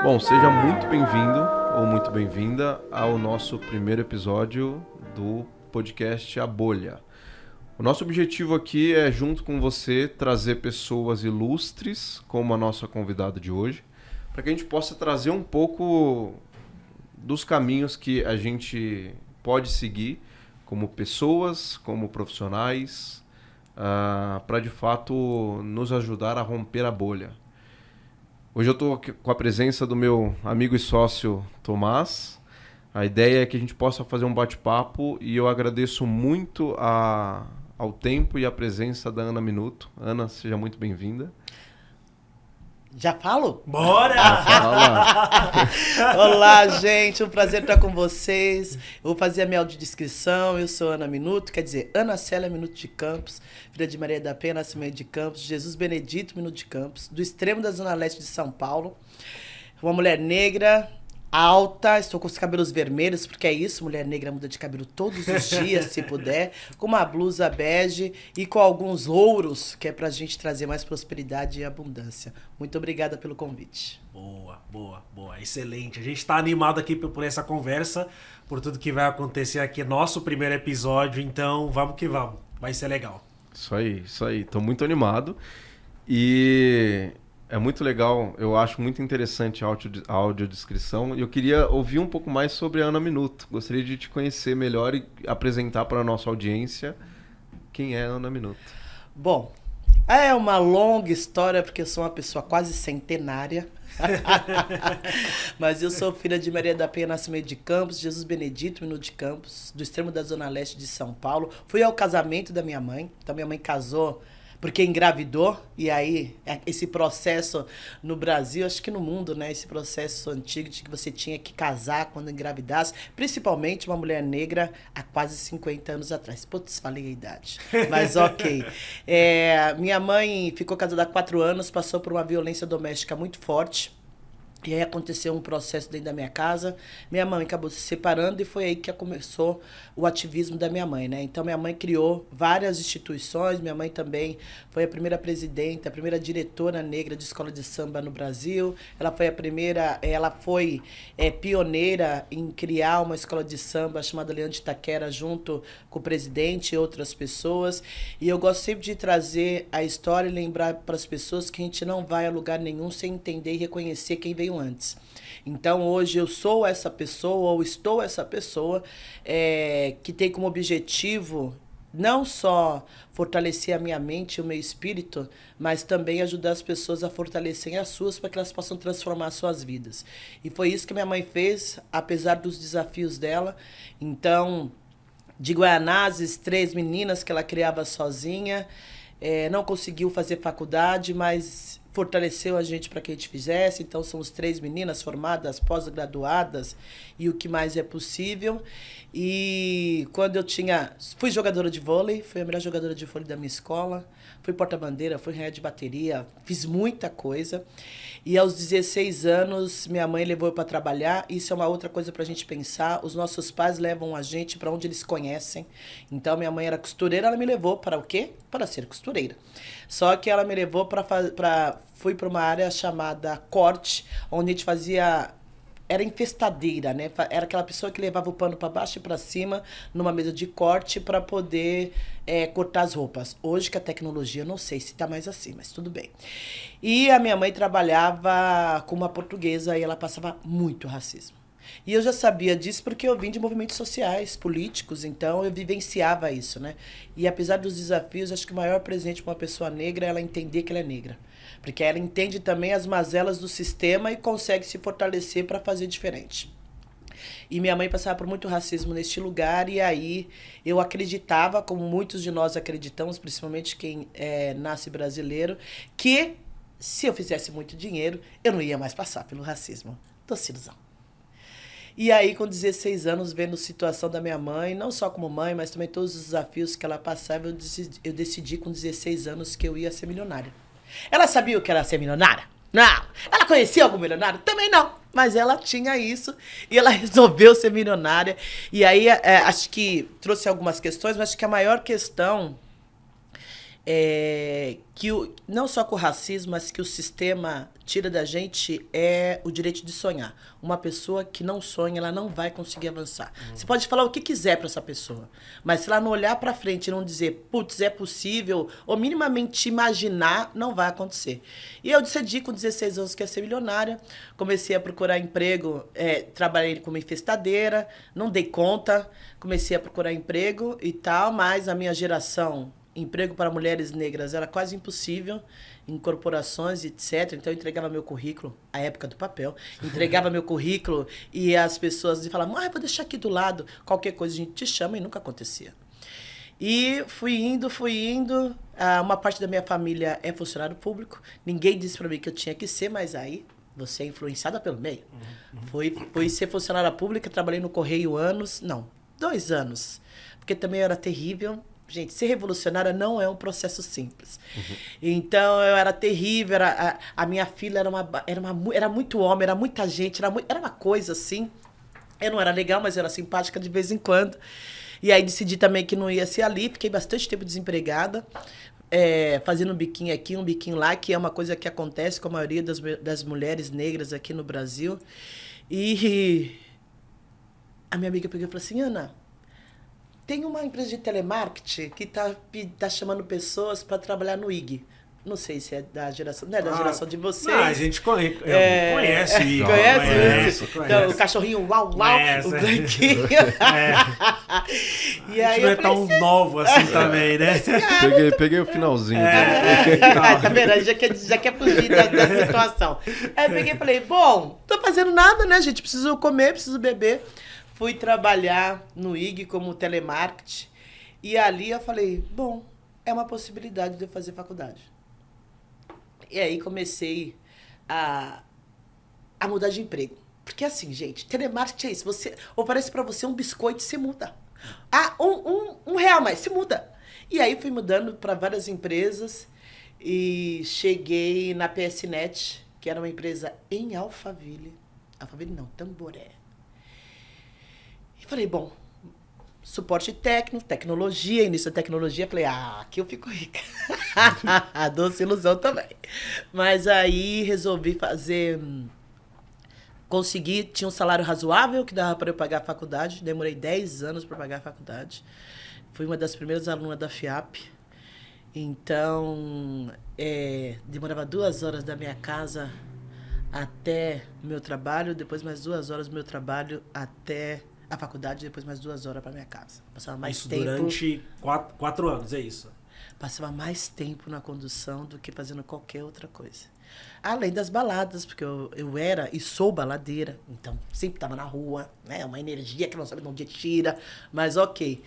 Bom, seja muito bem-vindo ou muito bem-vinda ao nosso primeiro episódio do podcast A Bolha. O nosso objetivo aqui é, junto com você, trazer pessoas ilustres, como a nossa convidada de hoje, para que a gente possa trazer um pouco dos caminhos que a gente pode seguir como pessoas, como profissionais, para de fato nos ajudar a romper a bolha. Hoje eu estou com a presença do meu amigo e sócio Tomás. A ideia é que a gente possa fazer um bate-papo e eu agradeço muito ao tempo e a presença da Ana Minuto. Ana, seja muito bem-vinda. Já falo? Bora! Olá, gente, um prazer estar com vocês. Eu vou fazer a minha audiodescrição. Eu sou Ana Minuto, quer dizer, Ana Célia Minuto de Campos, filha de Maria da Penha, Nascimento de Campos, Jesus Benedito Minuto de Campos, do extremo da Zona Leste de São Paulo. Uma mulher negra, alta, estou com os cabelos vermelhos, porque é isso, mulher negra muda de cabelo todos os dias, se puder, com uma blusa bege e com alguns ouros, que é pra gente trazer mais prosperidade e abundância. Muito obrigada pelo convite. Boa. Excelente. A gente está animado aqui por essa conversa, por tudo que vai acontecer aqui, nosso primeiro episódio, então vamos que vamos. Vai ser legal. Isso aí. Estou muito animado e é muito legal, eu acho muito interessante a audiodescrição e eu queria ouvir um pouco mais sobre a Ana Minuto. Gostaria de te conhecer melhor e apresentar para a nossa audiência quem é a Ana Minuto. Bom, é uma longa história porque eu sou uma pessoa quase centenária. Mas eu sou filha de Maria da Penha, Nascimento de Campos, Jesus Benedito Minuto de Campos, do extremo da Zona Leste de São Paulo. Fui ao casamento da minha mãe, então minha mãe casou porque engravidou, e aí esse processo no Brasil, acho que no mundo, né, esse processo antigo de que você tinha que casar quando engravidasse, principalmente uma mulher negra há quase 50 anos atrás. Putz, falei a idade, mas ok. Minha mãe ficou casada há 4 anos, passou por uma violência doméstica muito forte. E aí aconteceu um processo dentro da minha casa, minha mãe acabou se separando e foi aí que começou o ativismo da minha mãe, né? Então minha mãe criou várias instituições, minha mãe também foi a primeira presidenta, a primeira diretora negra de escola de samba no Brasil, ela foi pioneira em criar uma escola de samba chamada Leão de Itaquera junto com o presidente e outras pessoas, e eu gosto sempre de trazer a história e lembrar para as pessoas que a gente não vai a lugar nenhum sem entender e reconhecer quem veio antes. Então hoje eu sou essa pessoa, ou estou essa pessoa que tem como objetivo não só fortalecer a minha mente e o meu espírito, mas também ajudar as pessoas a fortalecerem as suas para que elas possam transformar suas vidas. E foi isso que minha mãe fez, apesar dos desafios dela. Então, de Guaianazes, 3 meninas que ela criava sozinha, não conseguiu fazer faculdade, mas fortaleceu a gente para que a gente fizesse. Então somos 3 meninas formadas, pós-graduadas e o que mais é possível. E quando fui jogadora de vôlei, fui a melhor jogadora de vôlei da minha escola, fui porta-bandeira, fui rainha de bateria, fiz muita coisa. E aos 16 anos, minha mãe levou eu para trabalhar. Isso é uma outra coisa para a gente pensar. Os nossos pais levam a gente para onde eles conhecem. Então, minha mãe era costureira, ela me levou para o quê? Para ser costureira. Só que ela me levou fui para uma área chamada corte, onde a gente fazia... Era infestadeira, né? Era aquela pessoa que levava o pano para baixo e para cima numa mesa de corte para poder cortar as roupas. Hoje, que a tecnologia, eu não sei se está mais assim, mas tudo bem. E a minha mãe trabalhava com uma portuguesa e ela passava muito racismo. E eu já sabia disso porque eu vim de movimentos sociais, políticos, então eu vivenciava isso, né? E apesar dos desafios, acho que o maior presente para uma pessoa negra é ela entender que ela é negra. Porque ela entende também as mazelas do sistema e consegue se fortalecer para fazer diferente. E minha mãe passava por muito racismo neste lugar, e aí eu acreditava, como muitos de nós acreditamos, principalmente quem nasce brasileiro, que se eu fizesse muito dinheiro, eu não ia mais passar pelo racismo. Doce ilusão. E aí, com 16 anos, vendo a situação da minha mãe, não só como mãe, mas também todos os desafios que ela passava, eu decidi com 16 anos que eu ia ser milionária. Ela sabia o que era ser milionária? Não. Ela conhecia algum milionário? Também não. Mas ela tinha isso e ela resolveu ser milionária. E aí, acho que trouxe algumas questões, mas acho que a maior questão não só com o racismo, mas que o sistema tira da gente é o direito de sonhar. Uma pessoa que não sonha, ela não vai conseguir avançar. Você pode falar o que quiser para essa pessoa, mas se ela não olhar para frente e não dizer, putz, é possível, ou minimamente imaginar, não vai acontecer. E eu decidi com 16 anos que ia ser milionária, comecei a procurar emprego, trabalhei como infestadeira, não dei conta, comecei a procurar emprego e tal, mas a minha geração, emprego para mulheres negras era quase impossível em corporações, etc. Então eu entregava meu currículo, a época do papel, entregava meu currículo e as pessoas falavam, vou deixar aqui do lado, qualquer coisa a gente te chama, e nunca acontecia. E fui indo. Uma parte da minha família é funcionário público. Ninguém disse para mim que eu tinha que ser, mas aí você é influenciada pelo meio. Fui ser funcionária pública, trabalhei no Correio 2 anos. Porque também eu era terrível. Gente, ser revolucionária não é um processo simples. Então, eu era terrível, a minha filha era muito homem, era muita gente, era uma coisa assim. Eu não era legal, mas eu era simpática de vez em quando. E aí decidi também que não ia ser ali, fiquei bastante tempo desempregada, fazendo um biquinho aqui, um biquinho lá, que é uma coisa que acontece com a maioria das mulheres negras aqui no Brasil. E a minha amiga pegou e falou assim, Ana, tem uma empresa de telemarketing que tá chamando pessoas para trabalhar no IG. Não sei se é da geração, não é da geração de vocês. A gente conhece o IG. Conhece? Então, o cachorrinho uau, o branquinho. E aí não é tão novo assim também, né? Peguei o finalzinho. Tá vendo? Já quer fugir da situação. Aí eu peguei e falei, bom, tô fazendo nada, né, gente? Preciso comer, preciso beber. Fui trabalhar no IG como telemarketing. E ali eu falei, bom, é uma possibilidade de eu fazer faculdade. E aí comecei a mudar de emprego. Porque assim, gente, telemarketing é isso. Você oferece para você um biscoito, você muda. Um real mais, você muda. E aí fui mudando para várias empresas e cheguei na PSNet, que era uma empresa em Alphaville. Alphaville não, Tamboré. E falei, bom, suporte técnico, tecnologia, início da tecnologia. Falei, aqui eu fico rica. Doce ilusão também. Mas aí resolvi consegui, tinha um salário razoável que dava para eu pagar a faculdade. Demorei 10 anos para pagar a faculdade. Fui uma das primeiras alunas da FIAP. Então, demorava 2 horas da minha casa até o meu trabalho, depois mais 2 horas do meu trabalho até a faculdade, depois mais 2 horas para minha casa. Passava mais isso tempo. Durante 4 anos, é isso? Passava mais tempo na condução do que fazendo qualquer outra coisa. Além das baladas, porque eu era e sou baladeira, então sempre estava na rua, né? Uma energia que não sabe de onde tira, mas ok.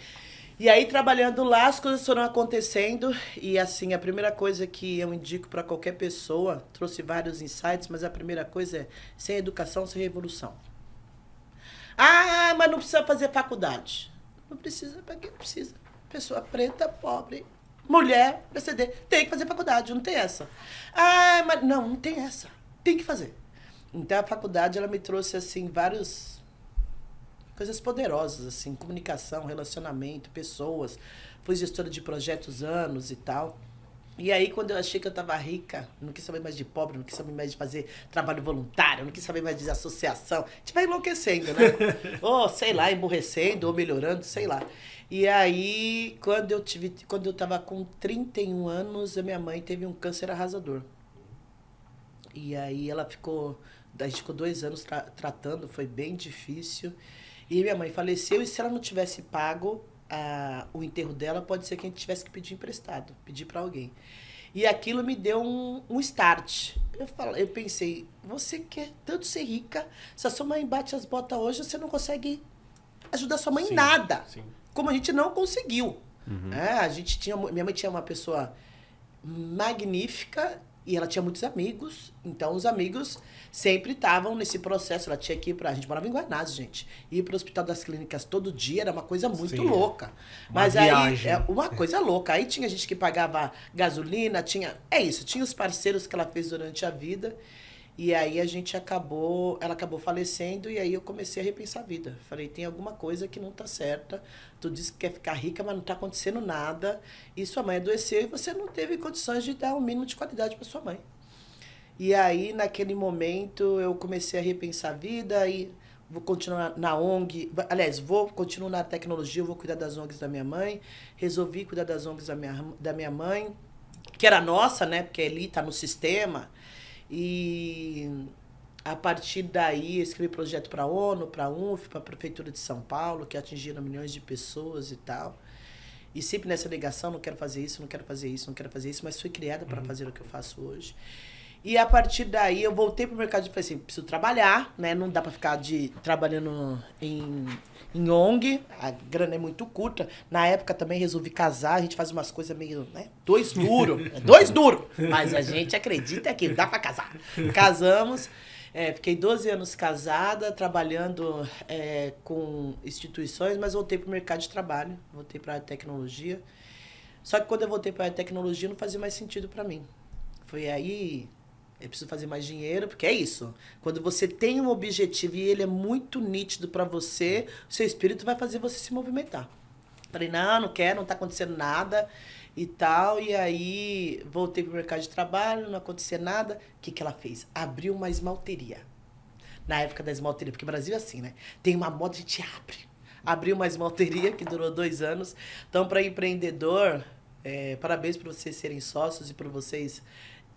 E aí, trabalhando lá, as coisas foram acontecendo. E, assim, a primeira coisa que eu indico para qualquer pessoa, trouxe vários insights, mas a primeira coisa é, sem educação, sem revolução. Mas não precisa fazer faculdade. Não precisa, para quem precisa? Pessoa preta, pobre, mulher, PCD, tem que fazer faculdade, não tem essa. Mas não tem essa. Tem que fazer. Então, a faculdade, ela me trouxe, assim, várias coisas poderosas, assim, comunicação, relacionamento, pessoas. Fui gestora de projetos anos e tal. E aí, quando eu achei que eu estava rica, não quis saber mais de pobre, não quis saber mais de fazer trabalho voluntário, não quis saber mais de associação. A gente vai enlouquecendo, né? Ou, sei lá, emburrecendo, ou melhorando, sei lá. E aí, quando eu estava com 31 anos, a minha mãe teve um câncer arrasador. E aí, a gente ficou 2 anos tratando, foi bem difícil. E minha mãe faleceu, e se ela não tivesse pago o enterro dela, pode ser que a gente tivesse que pedir emprestado, pedir para alguém. E aquilo me deu um start. Eu pensei, você quer tanto ser rica, se a sua mãe bate as botas hoje, você não consegue ajudar sua mãe em nada. Sim. Como a gente não conseguiu. Uhum. Minha mãe tinha uma pessoa magnífica e ela tinha muitos amigos, então os amigos sempre estavam nesse processo. Ela tinha que ir a gente morava em Guanás, gente. Ir para o Hospital das Clínicas todo dia era uma coisa muito louca. Mas viagem. Aí, uma coisa louca. Aí tinha gente que pagava gasolina, tinha os parceiros que ela fez durante a vida. E aí ela acabou falecendo e aí eu comecei a repensar a vida. Falei, tem alguma coisa que não tá certa. Tu disse que quer ficar rica, mas não tá acontecendo nada. E sua mãe adoeceu e você não teve condições de dar um mínimo de qualidade para sua mãe. E aí, naquele momento, eu comecei a repensar a vida e vou continuar na ONG. Aliás, vou continuar na tecnologia, eu vou cuidar das ONGs da minha mãe. Resolvi cuidar das ONGs da minha mãe, que era nossa, né? Porque ali tá no sistema. E a partir daí, eu escrevi projeto para a ONU, para a UNF, para a Prefeitura de São Paulo, que atingiram milhões de pessoas e tal. E sempre nessa ligação, não quero fazer isso, não quero fazer isso, não quero fazer isso, mas fui criada para fazer o que eu faço hoje. E a partir daí, eu voltei pro mercado e falei assim, preciso trabalhar, né? Não dá para ficar trabalhando em ONG, a grana é muito curta. Na época também resolvi casar, a gente faz umas coisas meio, né? 2 duros, mas a gente acredita que dá para casar. Casamos, fiquei 12 anos casada, trabalhando com instituições, mas voltei pro mercado de trabalho, voltei para a tecnologia. Só que quando eu voltei para a tecnologia, não fazia mais sentido para mim. Foi aí... Eu preciso fazer mais dinheiro, porque é isso. Quando você tem um objetivo e ele é muito nítido para você, o seu espírito vai fazer você se movimentar. Falei, não quero, não tá acontecendo nada e tal. E aí, voltei pro mercado de trabalho, não acontecia nada. O que ela fez? Abriu uma esmalteria. Na época da esmalteria, porque o Brasil é assim, né? Tem uma moda, a gente abre. Abriu uma esmalteria que durou 2 anos. Então, para empreendedor, parabéns por vocês serem sócios e por vocês...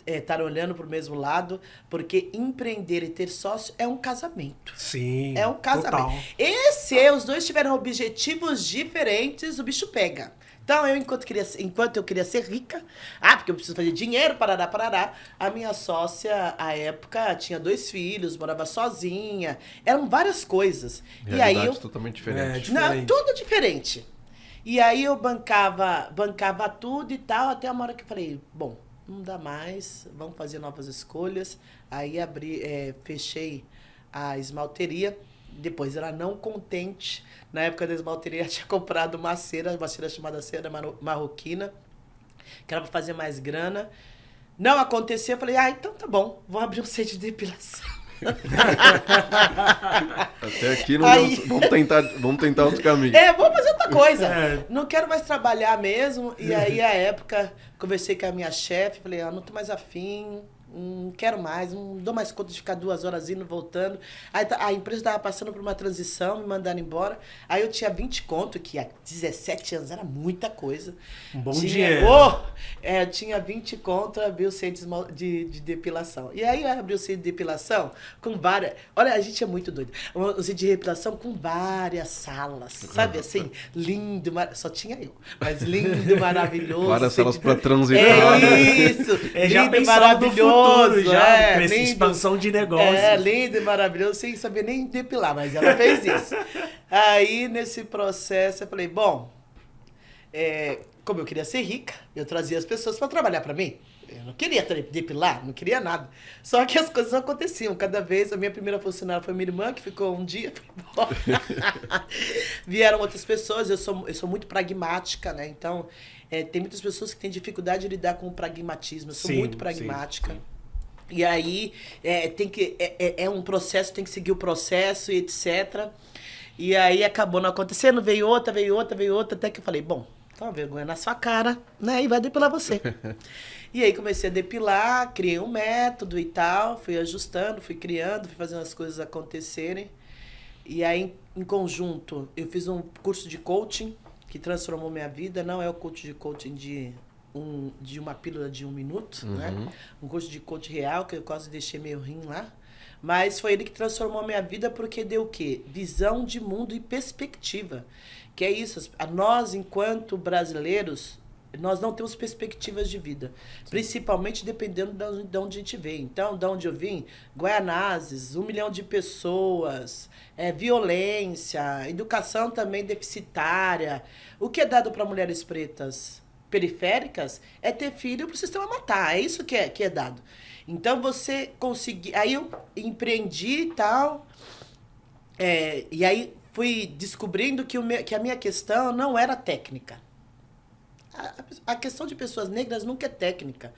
estar olhando para o mesmo lado, porque empreender e ter sócio é um casamento. Sim, é um casamento. Total. E se os dois tiveram objetivos diferentes, o bicho pega. Então, enquanto eu queria ser rica, porque eu preciso fazer dinheiro, parará, a minha sócia, à época, tinha 2 filhos, morava sozinha, eram várias coisas. Realidade e aí totalmente diferente. Não, tudo diferente. E aí eu bancava tudo e tal, até uma hora que eu falei, bom, não dá mais, vamos fazer novas escolhas. Aí fechei a esmalteria. Depois, ela não contente, na época da esmalteria, tinha comprado uma cera chamada cera marroquina, que era para fazer mais grana. Não aconteceu, eu falei, então tá bom, vou abrir um centro de depilação. Até aqui não deu, vamos tentar outro caminho. Vamos fazer outra coisa. Não quero mais trabalhar mesmo. E aí, à época, conversei com a minha chefe, falei, não tô mais afim, não quero mais, não dou mais conta de ficar 2 horas indo, voltando. Aí a empresa estava passando por uma transição, me mandaram embora. Aí eu tinha 20 conto, que há 17 anos era muita coisa. Um bom dinheiro. Eu tinha 20 conto, abri o centro de depilação. E aí eu abri o centro de depilação com várias... Olha, a gente é muito doido. O centro de depilação com várias salas, sabe assim? Lindo, só tinha eu. Mas lindo, maravilhoso. Várias salas para transitar. Isso! Já lindo, maravilhoso. Expansão de negócios. Lindo e maravilhoso, sem saber nem depilar, mas ela fez isso. Aí, nesse processo, eu falei, bom, como eu queria ser rica, eu trazia as pessoas para trabalhar para mim. Eu não queria depilar, não queria nada. Só que as coisas aconteciam. Cada vez, a minha primeira funcionária foi minha irmã, que ficou um dia, foi embora. Vieram outras pessoas, eu sou muito pragmática, né? Então, tem muitas pessoas que têm dificuldade de lidar com o pragmatismo. Eu sou muito pragmática. Sim. E aí, é um processo, tem que seguir o processo e etc. E aí, acabou não acontecendo, veio outra, até que eu falei, bom, tá uma vergonha na sua cara, né? E vai depilar você. E aí, comecei a depilar, criei um método e tal, fui ajustando, fui criando, fui fazendo as coisas acontecerem. E aí, em conjunto, eu fiz um curso de coaching que transformou minha vida. Não é o curso de coaching de uma pílula de 1 minuto, né? Um curso de coaching real, que eu quase deixei meio rim lá. Mas foi ele que transformou a minha vida, porque deu o quê? Visão de mundo e perspectiva. Que é isso, nós, enquanto brasileiros, nós não temos perspectivas de vida. Sim. Principalmente dependendo de onde a gente veio. Então, de onde eu vim, Guaianazes, 1 milhão de pessoas, violência, educação também deficitária. O que é dado para mulheres pretas periféricas é ter filho para o sistema matar. É isso que é dado. Então, você conseguir... Aí eu empreendi e tal, e aí fui descobrindo que a minha questão não era técnica. a questão de pessoas negras nunca é técnica.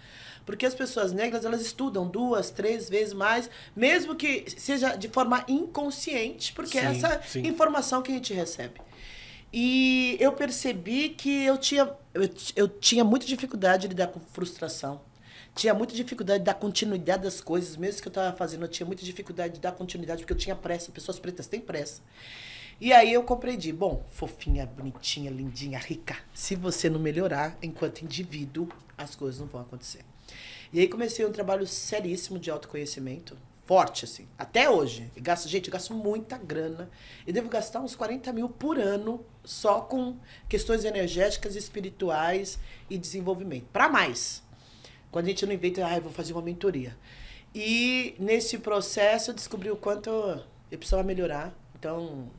Porque as pessoas negras, elas estudam 2, 3 vezes mais, mesmo que seja de forma inconsciente, porque é essa informação que a gente recebe. E eu percebi que eu tinha muita dificuldade de lidar com frustração. Tinha muita dificuldade de dar continuidade das coisas, mesmo que eu estava fazendo, eu tinha muita dificuldade de dar continuidade, porque eu tinha pressa. Pessoas pretas têm pressa. E aí eu compreendi, bom, fofinha, bonitinha, lindinha, rica. Se você não melhorar enquanto indivíduo, as coisas não vão acontecer. E aí comecei um trabalho seríssimo de autoconhecimento, forte, assim, até hoje. Eu gasto muita grana. Eu devo gastar uns 40 mil por ano só com questões energéticas, espirituais e desenvolvimento. Para mais. Quando a gente não inventa, eu vou fazer uma mentoria. E nesse processo eu descobri o quanto eu precisava melhorar. Então,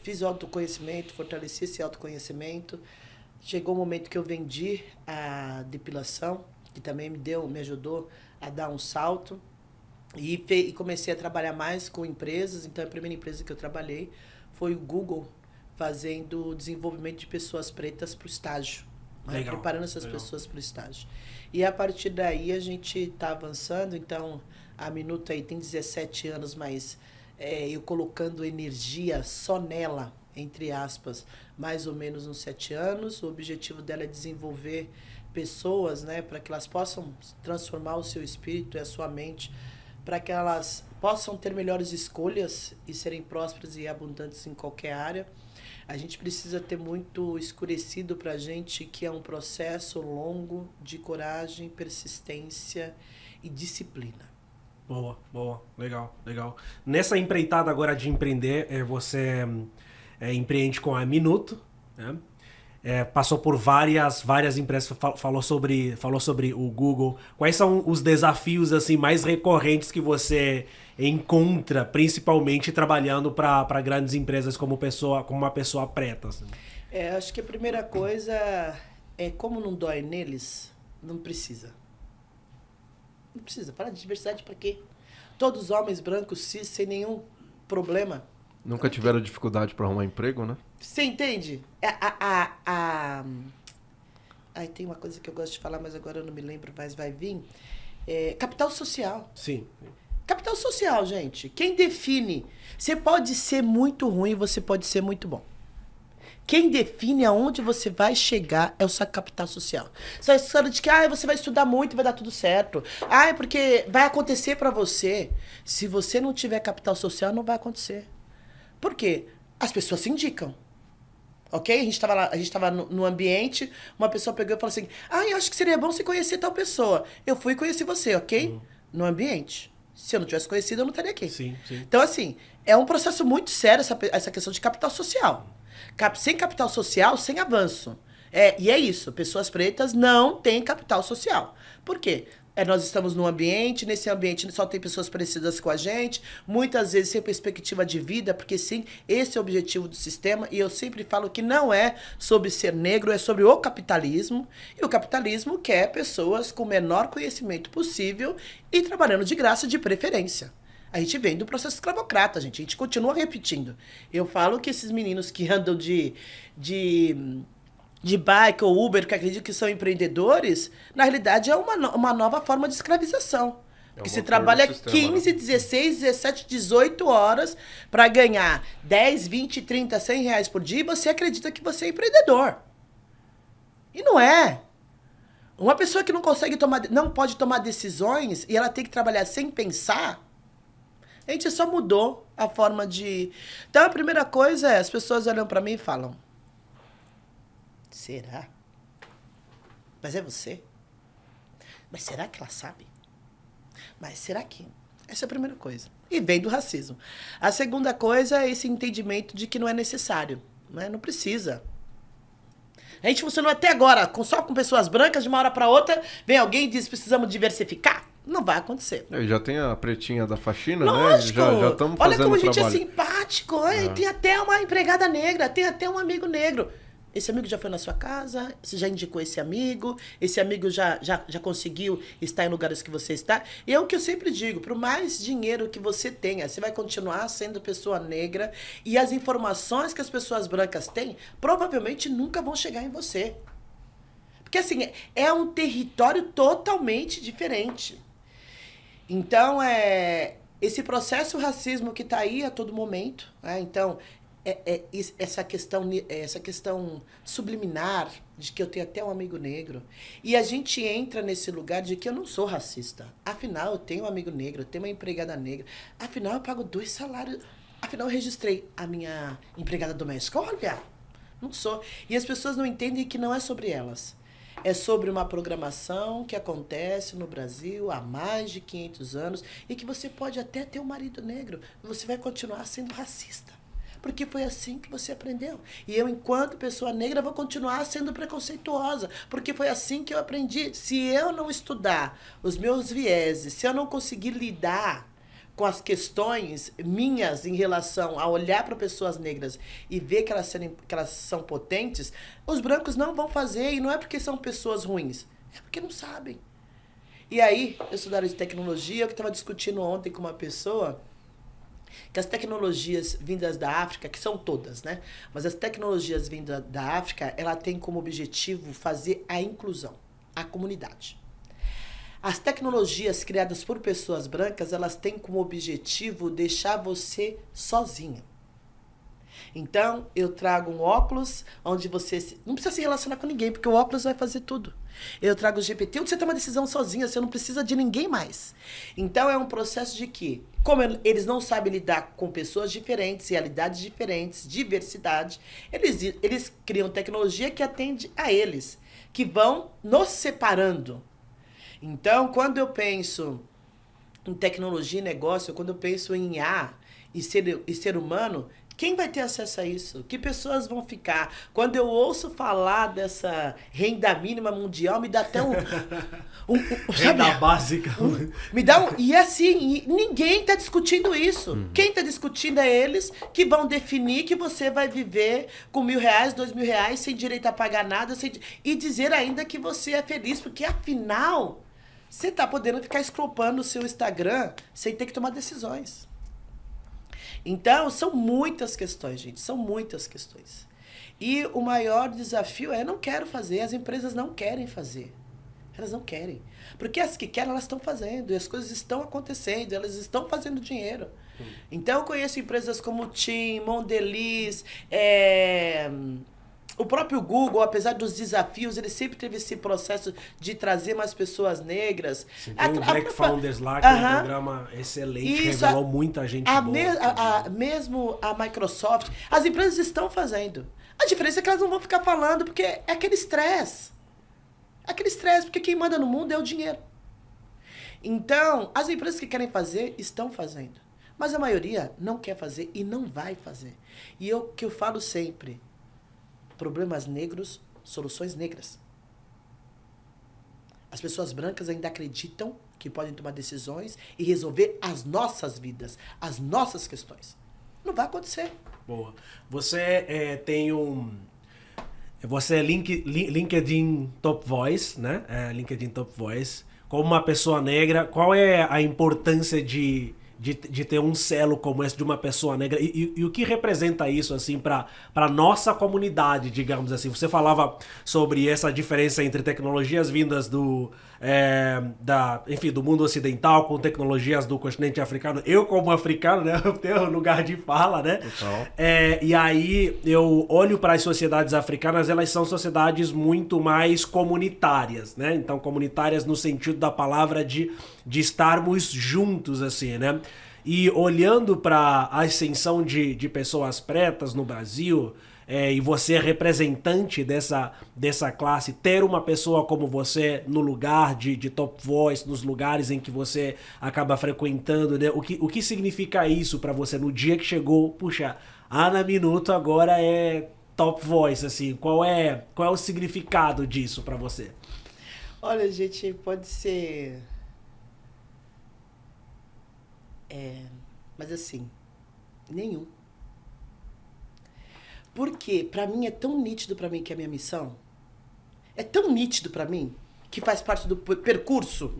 fiz o autoconhecimento, fortaleci esse autoconhecimento. Chegou o momento que eu vendi a depilação, que também me ajudou a dar um salto. E comecei a trabalhar mais com empresas. Então, a primeira empresa que eu trabalhei foi o Google, fazendo desenvolvimento de pessoas pretas para o estágio. Legal, preparando essas pessoas para o estágio. E a partir daí a gente está avançando. Então, a Minuto aí tem 17 anos, mas eu colocando energia só nela, entre aspas, mais ou menos uns 7 anos. O objetivo dela é desenvolver pessoas, né, para que elas possam transformar o seu espírito e a sua mente, para que elas possam ter melhores escolhas e serem prósperas e abundantes em qualquer área. A gente precisa ter muito escurecido para a gente que é um processo longo de coragem, persistência e disciplina. Boa. Legal. Nessa empreitada agora de empreender, você empreende com a Minuto, né? Passou por várias empresas, falou sobre o Google. Quais são os desafios assim mais recorrentes que você encontra, principalmente trabalhando para grandes empresas como uma pessoa preta? Assim? Acho que a primeira coisa é como não dói neles, não precisa. Não precisa. Falar de diversidade para quê? Todos homens brancos, cis, sem nenhum problema. Nunca tiveram dificuldade para arrumar emprego, né? Você entende? Tem uma coisa que eu gosto de falar, mas agora eu não me lembro, mas vai vir. Capital social. Sim. Capital social, gente. Quem define? Você pode ser muito ruim, você pode ser muito bom. Quem define aonde você vai chegar é o seu capital social. Essa história de que você vai estudar muito e vai dar tudo certo. É porque vai acontecer para você. Se você não tiver capital social, não vai acontecer. Por quê? As pessoas se indicam. Ok? A gente tava no ambiente, uma pessoa pegou e falou assim, eu acho que seria bom você conhecer tal pessoa. Eu fui e conheci você, ok? No ambiente. Se eu não tivesse conhecido, eu não estaria aqui. Sim. Então, assim, é um processo muito sério essa questão de capital social. Sem capital social, sem avanço. E é isso, pessoas pretas não têm capital social. Por quê? Nós estamos num ambiente, nesse ambiente só tem pessoas parecidas com a gente, muitas vezes sem perspectiva de vida, porque sim, esse é o objetivo do sistema, e eu sempre falo que não é sobre ser negro, é sobre o capitalismo, e o capitalismo quer pessoas com o menor conhecimento possível e trabalhando de graça de preferência. A gente vem do processo escravocrata, gente, a gente continua repetindo. Eu falo que esses meninos que andam de bike ou Uber, que acreditam que são empreendedores, na realidade é uma nova forma de escravização. Porque você trabalha 15, 16, 17, 18 horas para ganhar 10, 20, 30, 100 reais por dia e você acredita que você é empreendedor. E não é. Uma pessoa que não pode tomar decisões e ela tem que trabalhar sem pensar, a gente só mudou a forma de... Então a primeira coisa as pessoas olham para mim e falam, será? Mas é você? Mas será que ela sabe? Mas será que... Essa é a primeira coisa. E vem do racismo. A segunda coisa é esse entendimento de que não é necessário. Né? Não precisa. A gente funcionou até agora só com pessoas brancas, de uma hora para outra, vem alguém e diz, precisamos diversificar. Não vai acontecer. Já tem a pretinha da faxina, lógico, né? Já estamos fazendo olha como a gente trabalho. É simpático. Tem até uma empregada negra, tem até um amigo negro. Esse amigo já foi na sua casa, você já indicou esse amigo já conseguiu estar em lugares que você está. E é o que eu sempre digo, por mais dinheiro que você tenha, você vai continuar sendo pessoa negra e as informações que as pessoas brancas têm provavelmente nunca vão chegar em você. Porque, assim, é um território totalmente diferente. Então, esse processo racismo que está aí a todo momento, né? Então, essa questão subliminar de que eu tenho até um amigo negro. E a gente entra nesse lugar de que eu não sou racista. Afinal, eu tenho um amigo negro, eu tenho uma empregada negra. Afinal, eu pago 2 salários. Afinal, eu registrei a minha empregada doméstica. Olha, não sou. E as pessoas não entendem que não é sobre elas. É sobre uma programação que acontece no Brasil há mais de 500 anos e que você pode até ter um marido negro, você vai continuar sendo racista. Porque foi assim que você aprendeu. E eu, enquanto pessoa negra, vou continuar sendo preconceituosa. Porque foi assim que eu aprendi. Se eu não estudar os meus vieses, se eu não conseguir lidar com as questões minhas em relação a olhar para pessoas negras e ver que elas são potentes, os brancos não vão fazer. E não é porque são pessoas ruins. É porque não sabem. E aí, eu sou da área de tecnologia, eu estava discutindo ontem com uma pessoa que as tecnologias vindas da África, que são todas, né? Mas as tecnologias vindas da África, ela tem como objetivo fazer a inclusão, a comunidade. As tecnologias criadas por pessoas brancas, elas têm como objetivo deixar você sozinho. Então, eu trago um óculos onde você não precisa se relacionar com ninguém, porque o óculos vai fazer tudo. Eu trago o GPT onde você toma uma decisão sozinha, você não precisa de ninguém mais. Então, é um processo de que, como eles não sabem lidar com pessoas diferentes, realidades diferentes, diversidade, eles criam tecnologia que atende a eles, que vão nos separando. Então, quando eu penso em tecnologia e negócio, quando eu penso em IA e ser humano, quem vai ter acesso a isso? Que pessoas vão ficar? Quando eu ouço falar dessa renda mínima mundial, me dá até renda básica. Me dá e assim, ninguém está discutindo isso. Quem está discutindo é eles que vão definir que você vai viver com R$1.000, R$2.000, sem direito a pagar nada, e dizer ainda que você é feliz, porque afinal, você está podendo ficar escropando o seu Instagram sem ter que tomar decisões. Então, são muitas questões, gente. São muitas questões. E o maior desafio é, não quero fazer. As empresas não querem fazer. Elas não querem. Porque as que querem, elas estão fazendo. E as coisas estão acontecendo. Elas estão fazendo dinheiro. Então, eu conheço empresas como TIM, Mondelez, o próprio Google, apesar dos desafios, ele sempre teve esse processo de trazer mais pessoas negras. Sim, tem o Black Founders lá, que é um programa excelente, isso, revelou muita gente boa. Mesmo a Microsoft, as empresas estão fazendo. A diferença é que elas não vão ficar falando, porque é aquele estresse. Aquele estresse, porque quem manda no mundo é o dinheiro. Então, as empresas que querem fazer, estão fazendo. Mas a maioria não quer fazer e não vai fazer. E o que eu falo sempre: problemas negros, soluções negras. As pessoas brancas ainda acreditam que podem tomar decisões e resolver as nossas vidas, as nossas questões. Não vai acontecer. Boa. Você tem Você é LinkedIn Top Voice, né? LinkedIn Top Voice. Como uma pessoa negra, qual é a importância de ter um selo como esse de uma pessoa negra e o que representa isso assim para nossa comunidade, digamos assim? Você falava sobre essa diferença entre tecnologias vindas do mundo ocidental com tecnologias do continente africano. Eu, como africano, né, eu tenho um lugar de fala, né? E aí eu olho para as sociedades africanas, elas são sociedades muito mais comunitárias, né? Então, comunitárias no sentido da palavra de estarmos juntos, assim, né? E olhando para a ascensão de pessoas pretas no Brasil, e você é representante dessa classe, ter uma pessoa como você no lugar de top voice, nos lugares em que você acaba frequentando, né? O que significa isso para você no dia que chegou, puxa, Ana Minuto agora é top voice, assim, qual é o significado disso para você? Olha, gente, pode ser... mas assim, nenhum. Porque pra mim é tão nítido pra mim que é a minha missão. É tão nítido pra mim que faz parte do percurso,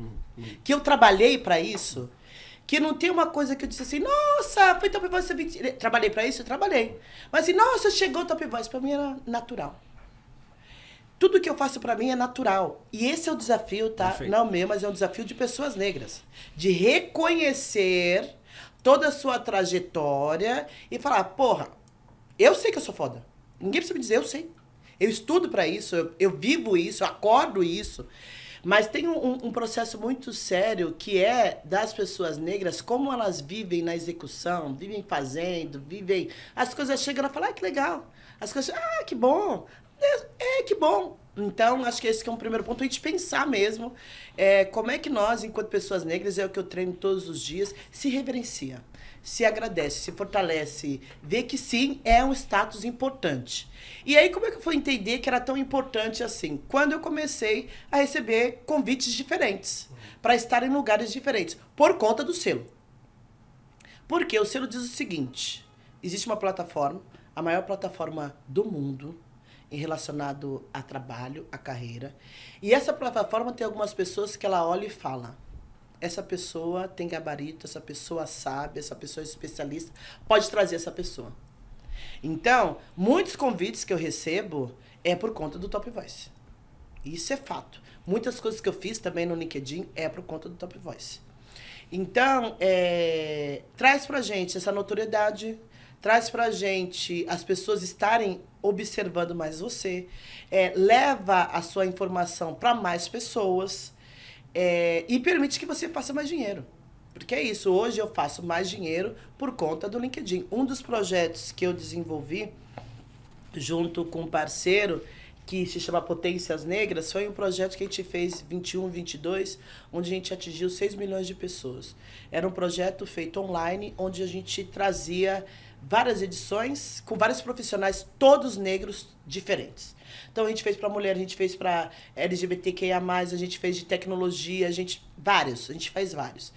que eu trabalhei pra isso, que não tem uma coisa que eu disse assim, nossa, foi Top Voice 20... Trabalhei pra isso? Eu trabalhei. Mas assim, nossa, chegou o Top Voice. Pra mim era natural. tudo que eu faço para mim é natural. E esse é o desafio, tá? Perfeito. Não meu, mas é um desafio de pessoas negras. De reconhecer toda a sua trajetória e falar, porra, eu sei que eu sou foda. Ninguém precisa me dizer, eu sei. Eu estudo para isso, eu vivo isso, eu acordo isso. Mas tem um processo muito sério que é das pessoas negras, como elas vivem na execução, vivem fazendo, vivem... As coisas chegam e ela fala, que legal. As coisas, que bom. Que bom. Então, acho que esse que é um primeiro ponto, a gente pensar mesmo como é que nós, enquanto pessoas negras, é o que eu treino todos os dias, se reverencia, se agradece, se fortalece, vê que sim, é um status importante. E aí, como é que eu fui entender que era tão importante assim? Quando eu comecei a receber convites diferentes, para estar em lugares diferentes, por conta do selo. Porque o selo diz o seguinte, existe uma plataforma, a maior plataforma do mundo, relacionado a trabalho, a carreira. E essa plataforma tem algumas pessoas que ela olha e fala, essa pessoa tem gabarito, essa pessoa sabe, essa pessoa é especialista, pode trazer essa pessoa. Então, muitos convites que eu recebo é por conta do Top Voice. Isso é fato. Muitas coisas que eu fiz também no LinkedIn é por conta do Top Voice. Então, traz pra gente essa notoriedade, traz pra gente as pessoas estarem observando mais você, leva a sua informação para mais pessoas e permite que você faça mais dinheiro. Porque é isso, hoje eu faço mais dinheiro por conta do LinkedIn. Um dos projetos que eu desenvolvi junto com um parceiro que se chama Potências Negras, foi um projeto que a gente fez 21, 22, onde a gente atingiu 6 milhões de pessoas. Era um projeto feito online, onde a gente trazia várias edições com vários profissionais, todos negros diferentes. Então a gente fez para mulher, a gente fez para LGBTQIA+, a gente fez de tecnologia, a gente faz vários.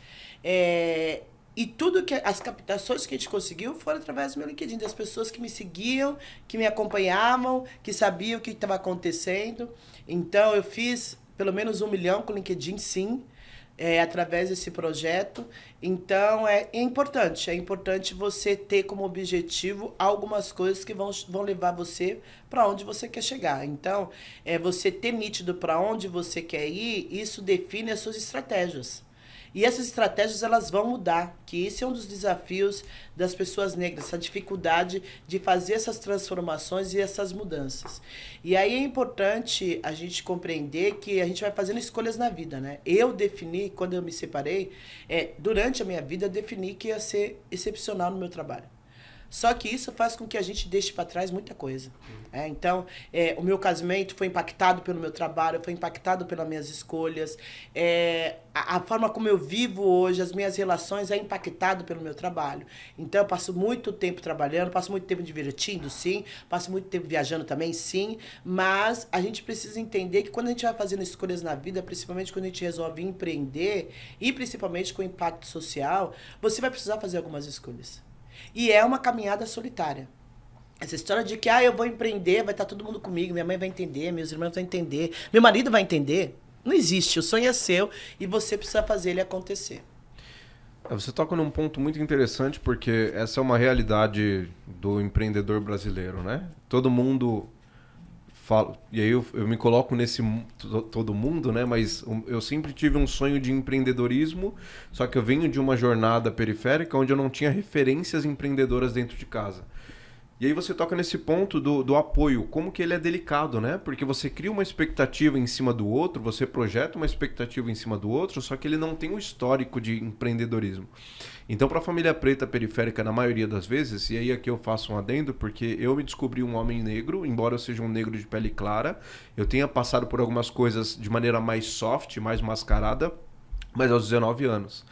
E tudo que as captações que a gente conseguiu foram através do meu LinkedIn, das pessoas que me seguiam, que me acompanhavam, que sabiam o que estava acontecendo. Então eu fiz pelo menos 1 milhão com o LinkedIn, sim, através desse projeto. Então é importante você ter como objetivo algumas coisas que vão levar você para onde você quer chegar. Então, você ter nítido para onde você quer ir, isso define as suas estratégias. E essas estratégias elas vão mudar, que esse é um dos desafios das pessoas negras, essa dificuldade de fazer essas transformações e essas mudanças. E aí é importante a gente compreender que a gente vai fazendo escolhas na vida, né? Eu defini, quando eu me separei, durante a minha vida, eu defini que ia ser excepcional no meu trabalho. Só que isso faz com que a gente deixe para trás muita coisa. Então, o meu casamento foi impactado pelo meu trabalho, foi impactado pelas minhas escolhas. A forma como eu vivo hoje, as minhas relações, é impactado pelo meu trabalho. Então, eu passo muito tempo trabalhando, passo muito tempo divertindo, sim. Passo muito tempo viajando também, sim. Mas a gente precisa entender que quando a gente vai fazendo escolhas na vida, principalmente quando a gente resolve empreender, e principalmente com impacto social, você vai precisar fazer algumas escolhas. E é uma caminhada solitária. Essa história de que eu vou empreender, vai estar todo mundo comigo, minha mãe vai entender, meus irmãos vão entender, meu marido vai entender. Não existe, o sonho é seu e você precisa fazer ele acontecer. Você toca num ponto muito interessante, porque essa é uma realidade do empreendedor brasileiro, né? Todo mundo fala, e aí eu me coloco nesse todo mundo, né? Mas eu sempre tive um sonho de empreendedorismo, só que eu venho de uma jornada periférica onde eu não tinha referências empreendedoras dentro de casa. E aí você toca nesse ponto do apoio, como que ele é delicado, né? Porque você cria uma expectativa em cima do outro, você projeta uma expectativa em cima do outro, só que ele não tem um histórico de empreendedorismo. Então, para a família preta periférica, na maioria das vezes, e aí aqui eu faço um adendo, porque eu me descobri um homem negro, embora eu seja um negro de pele clara, eu tenha passado por algumas coisas de maneira mais soft, mais mascarada, mas aos 19 anos.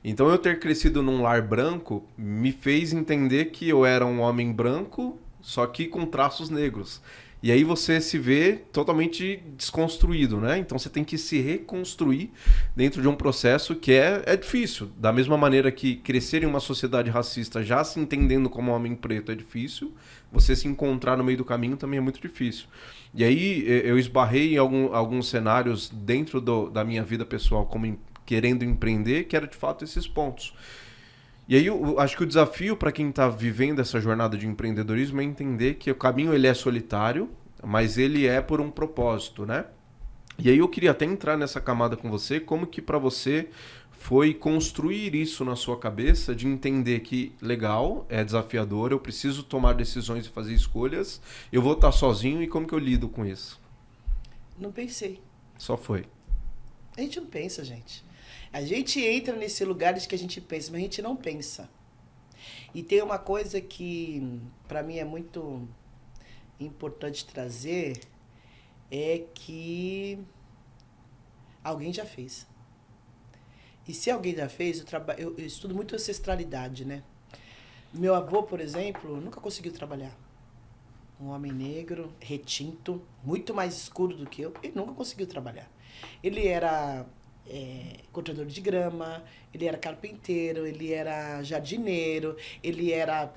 Então eu ter crescido num lar branco me fez entender que eu era um homem branco, só que com traços negros. E aí você se vê totalmente desconstruído, né? Então você tem que se reconstruir dentro de um processo que é difícil. Da mesma maneira que crescer em uma sociedade racista já se entendendo como homem preto é difícil, você se encontrar no meio do caminho também é muito difícil. E aí eu esbarrei em alguns cenários dentro da minha vida pessoal como querendo empreender, que era de fato esses pontos. E aí eu acho que o desafio para quem está vivendo essa jornada de empreendedorismo é entender que o caminho ele é solitário, mas ele é por um propósito, né? E aí eu queria até entrar nessa camada com você, como que para você foi construir isso na sua cabeça, de entender que, legal, é desafiador, eu preciso tomar decisões e fazer escolhas, eu vou estar sozinho e como que eu lido com isso? Não pensei. Só foi. A gente não pensa, gente. A gente entra nesse lugar de que a gente pensa, mas a gente não pensa. E tem uma coisa que, para mim, é muito importante trazer, é que alguém já fez. E se alguém já fez, eu estudo muito ancestralidade, né? Meu avô, por exemplo, nunca conseguiu trabalhar. Um homem negro, retinto, muito mais escuro do que eu, ele nunca conseguiu trabalhar. Ele era cortador de grama, ele era carpinteiro, ele era jardineiro, ele era...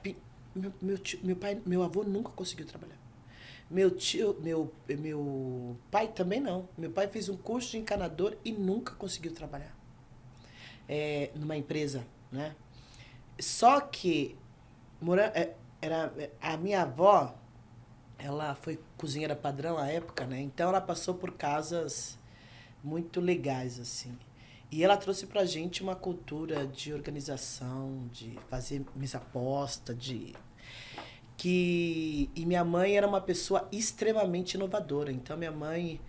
Meu avô nunca conseguiu trabalhar. Meu pai também não. Meu pai fez um curso de encanador e nunca conseguiu trabalhar. Numa empresa, né? Só que a minha avó, ela foi cozinheira padrão à época, né? Então ela passou por casas muito legais, assim. E ela trouxe pra gente uma cultura de organização, de fazer mesa posta, e minha mãe era uma pessoa extremamente inovadora. Então minha mãe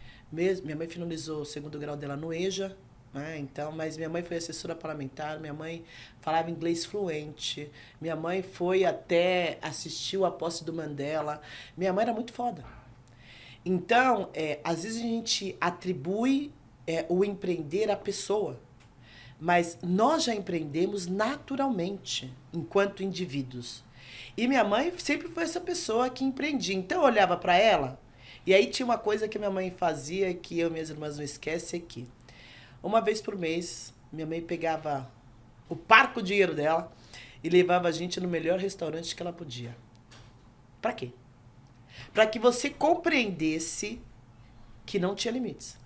finalizou o 2º grau dela no EJA, né? Então, mas minha mãe foi assessora parlamentar, minha mãe falava inglês fluente, minha mãe foi até assistiu a posse do Mandela. Minha mãe era muito foda. Então, às vezes a gente atribui o empreender à pessoa, mas nós já empreendemos naturalmente, enquanto indivíduos. E minha mãe sempre foi essa pessoa que empreendia. Então eu olhava para ela, e aí tinha uma coisa que minha mãe fazia, que eu e minhas irmãs não esquecem, é que uma vez por mês, minha mãe pegava o parco dinheiro dela e levava a gente no melhor restaurante que ela podia. Para quê? Para que você compreendesse que não tinha limites.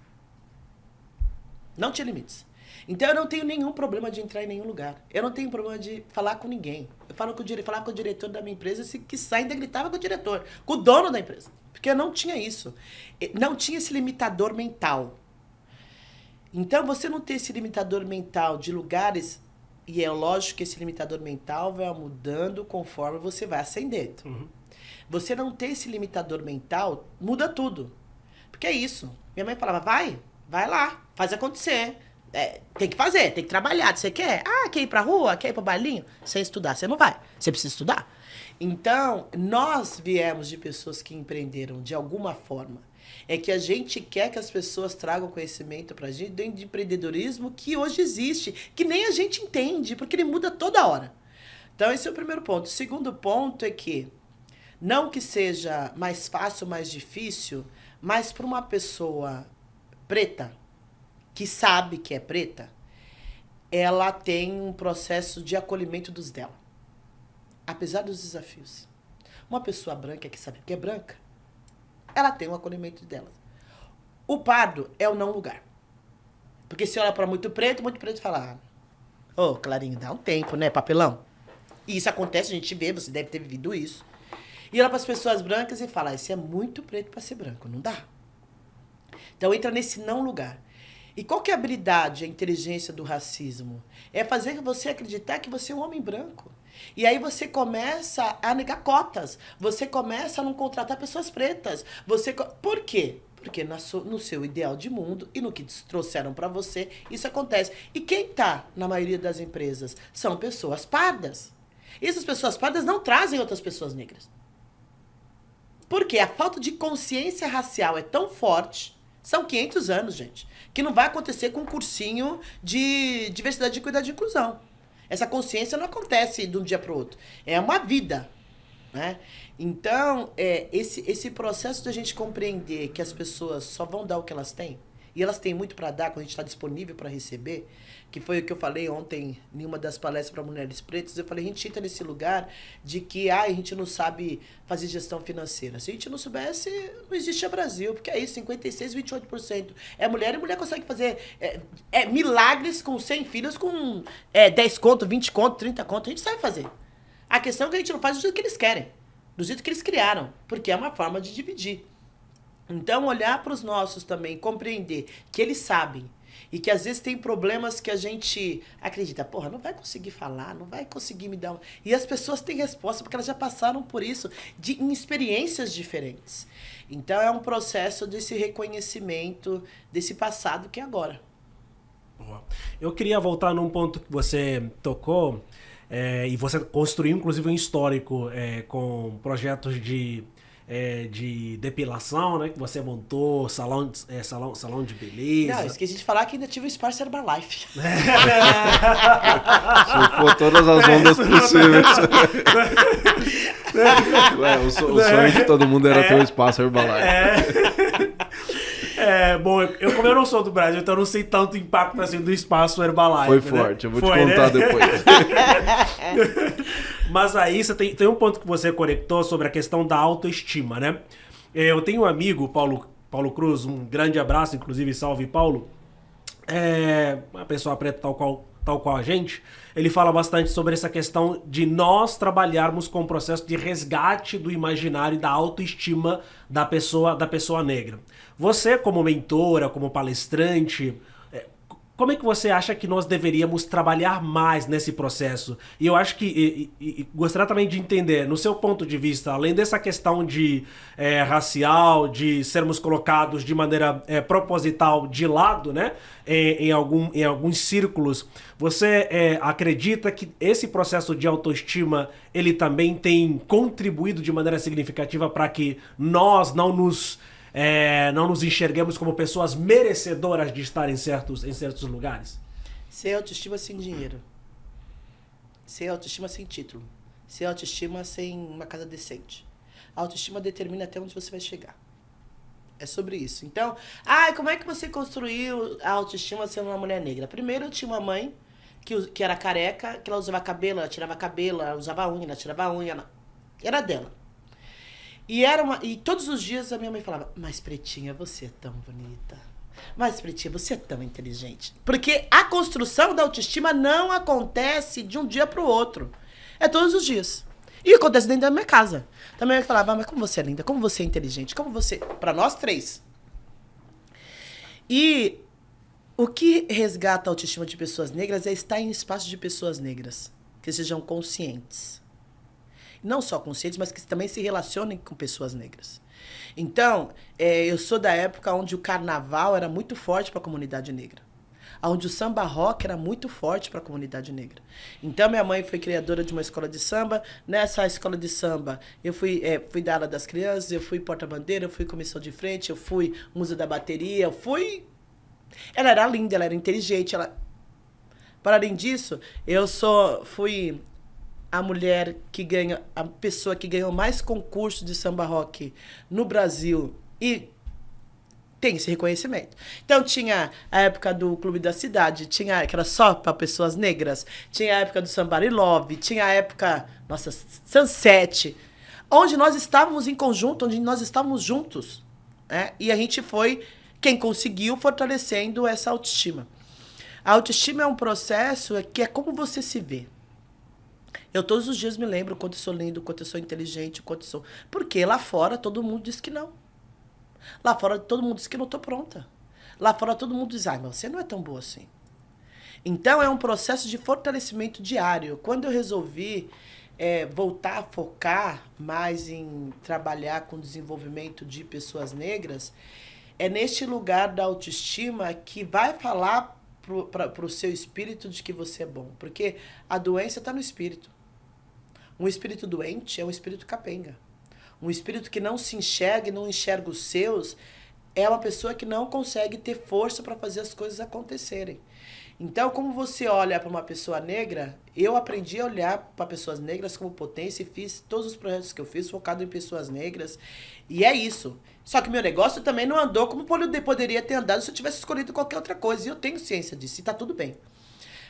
Não tinha limites. Então eu não tenho nenhum problema de entrar em nenhum lugar. Eu não tenho problema de falar com ninguém. Eu falava com o diretor da minha empresa, se quiser ainda gritava com o diretor, com o dono da empresa. Porque eu não tinha isso. Não tinha esse limitador mental. Então você não ter esse limitador mental de lugares, e é lógico que esse limitador mental vai mudando conforme você vai ascendendo. Uhum. Você não ter esse limitador mental, muda tudo. Porque é isso. Minha mãe falava, vai lá, faz acontecer. Tem que fazer, tem que trabalhar. Você quer? Quer ir pra rua? Quer ir pro bailinho? Sem estudar, você não vai. Você precisa estudar. Então, nós viemos de pessoas que empreenderam de alguma forma. É que a gente quer que as pessoas tragam conhecimento pra gente dentro de empreendedorismo que hoje existe, que nem a gente entende, porque ele muda toda hora. Então, esse é o primeiro ponto. O segundo ponto é que, não que seja mais fácil ou mais difícil, mas para uma pessoa preta, que sabe que é preta, ela tem um processo de acolhimento dos dela. Apesar dos desafios. Uma pessoa branca que sabe que é branca, ela tem um acolhimento dela. O pardo é o não lugar. Porque se olha para muito preto fala, Clarinho, dá um tempo, né, papelão? E isso acontece, a gente vê, você deve ter vivido isso. E olha para as pessoas brancas e fala, esse é muito preto para ser branco, não dá. Então entra nesse não lugar. E qual que é a habilidade, a inteligência do racismo? É fazer você acreditar que você é um homem branco. E aí você começa a negar cotas. Você começa a não contratar pessoas pretas. Por quê? Porque no seu ideal de mundo e no que trouxeram para você, isso acontece. E quem está na maioria das empresas são pessoas pardas. E essas pessoas pardas não trazem outras pessoas negras. Porque a falta de consciência racial é tão forte. São 500 anos, gente, que não vai acontecer com um cursinho de diversidade, equidade e inclusão. Essa consciência não acontece de um dia para o outro. É uma vida, né? Então, esse processo de a gente compreender que as pessoas só vão dar o que elas têm, e elas têm muito para dar quando a gente está disponível para receber, que foi o que eu falei ontem em uma das palestras para mulheres pretas. Eu falei, a gente entra nesse lugar de que a gente não sabe fazer gestão financeira. Se a gente não soubesse, não existia Brasil, porque é isso, 56%, 28%. É mulher, e mulher consegue fazer milagres com 100 filhos, com 10 conto, 20 conto, 30 conto, a gente sabe fazer. A questão é que a gente não faz do jeito que eles querem, do jeito que eles criaram, porque é uma forma de dividir. Então, olhar para os nossos também, compreender que eles sabem. E que às vezes tem problemas que a gente acredita, porra, não vai conseguir falar, não vai conseguir me dar. E as pessoas têm resposta porque elas já passaram por isso em experiências diferentes. Então é um processo desse reconhecimento desse passado que é agora. Eu queria voltar num ponto que você tocou, e você construiu inclusive um histórico com projetos de depilação, né? Que você montou, salão de beleza. Não, esqueci de falar que ainda tive o Sparse Herbalife. Surfou todas as ondas possíveis. O sonho de todo mundo era ter um espaço Herbalife. Bom, como eu não sou do Brasil, então eu não sei tanto o impacto assim, do espaço Herbalife. Foi né? forte, eu vou te contar depois. Mas aí você tem um ponto que você conectou sobre a questão da autoestima, né? Eu tenho um amigo, Paulo Cruz, um grande abraço, inclusive salve Paulo. Uma pessoa preta tal qual a gente. Ele fala bastante sobre essa questão de nós trabalharmos com o processo de resgate do imaginário e da autoestima da pessoa negra. Você, como mentora, como palestrante, como é que você acha que nós deveríamos trabalhar mais nesse processo? E eu acho que, gostaria também de entender, no seu ponto de vista, além dessa questão de racial, de sermos colocados de maneira proposital de lado, né? Em alguns círculos, você acredita que esse processo de autoestima, ele também tem contribuído de maneira significativa para que nós não nos enxerguemos como pessoas merecedoras de estar em certos lugares? Sem autoestima, sem dinheiro. Sem autoestima, sem título. Sem autoestima, sem uma casa decente. A autoestima determina até onde você vai chegar. É sobre isso. Então, como é que você construiu a autoestima sendo uma mulher negra? Primeiro, eu tinha uma mãe que era careca, que ela usava cabelo, ela tirava cabelo, ela usava unha, ela tirava unha. Era dela. E todos os dias a minha mãe falava, mas Pretinha, você é tão bonita. Mas Pretinha, você é tão inteligente. Porque a construção da autoestima não acontece de um dia para o outro. É todos os dias. E acontece dentro da minha casa. Também eu falava, mas como você é linda, como você é inteligente, como você... Para nós três. E o que resgata a autoestima de pessoas negras é estar em espaço de pessoas negras. Que sejam conscientes. Não só conscientes, mas que também se relacionem com pessoas negras. Então, eu sou da época onde o carnaval era muito forte para a comunidade negra. Onde o samba rock era muito forte para a comunidade negra. Então, minha mãe foi criadora de uma escola de samba. Nessa escola de samba, eu fui dar aula das crianças, eu fui porta-bandeira, eu fui comissão de frente, eu fui musa da bateria, eu fui... Ela era linda, ela era inteligente. Para além disso, fui... a pessoa que ganhou mais concursos de samba rock no Brasil e tem esse reconhecimento. Então tinha a época do Clube da Cidade, que era só para pessoas negras, tinha a época do Somebody Love, tinha a época, Sunset, onde nós estávamos em conjunto, onde nós estávamos juntos, né? E a gente foi quem conseguiu fortalecendo essa autoestima. A autoestima é um processo que é como você se vê. Eu todos os dias me lembro quanto eu sou lindo, quanto eu sou inteligente, quanto eu sou... Porque lá fora todo mundo diz que não. Lá fora todo mundo diz que eu não estou pronta. Lá fora todo mundo diz, mas você não é tão boa assim. Então é um processo de fortalecimento diário. Quando eu resolvi voltar a focar mais em trabalhar com o desenvolvimento de pessoas negras, é neste lugar da autoestima que vai falar para o seu espírito de que você é bom. Porque a doença está no espírito. Um espírito doente é um espírito capenga. Um espírito que não se enxerga e não enxerga os seus é uma pessoa que não consegue ter força para fazer as coisas acontecerem. Então, como você olha para uma pessoa negra, eu aprendi a olhar para pessoas negras como potência e fiz todos os projetos que eu fiz focado em pessoas negras. E é isso. Só que meu negócio também não andou como poderia ter andado se eu tivesse escolhido qualquer outra coisa. E eu tenho ciência disso, e tá tudo bem.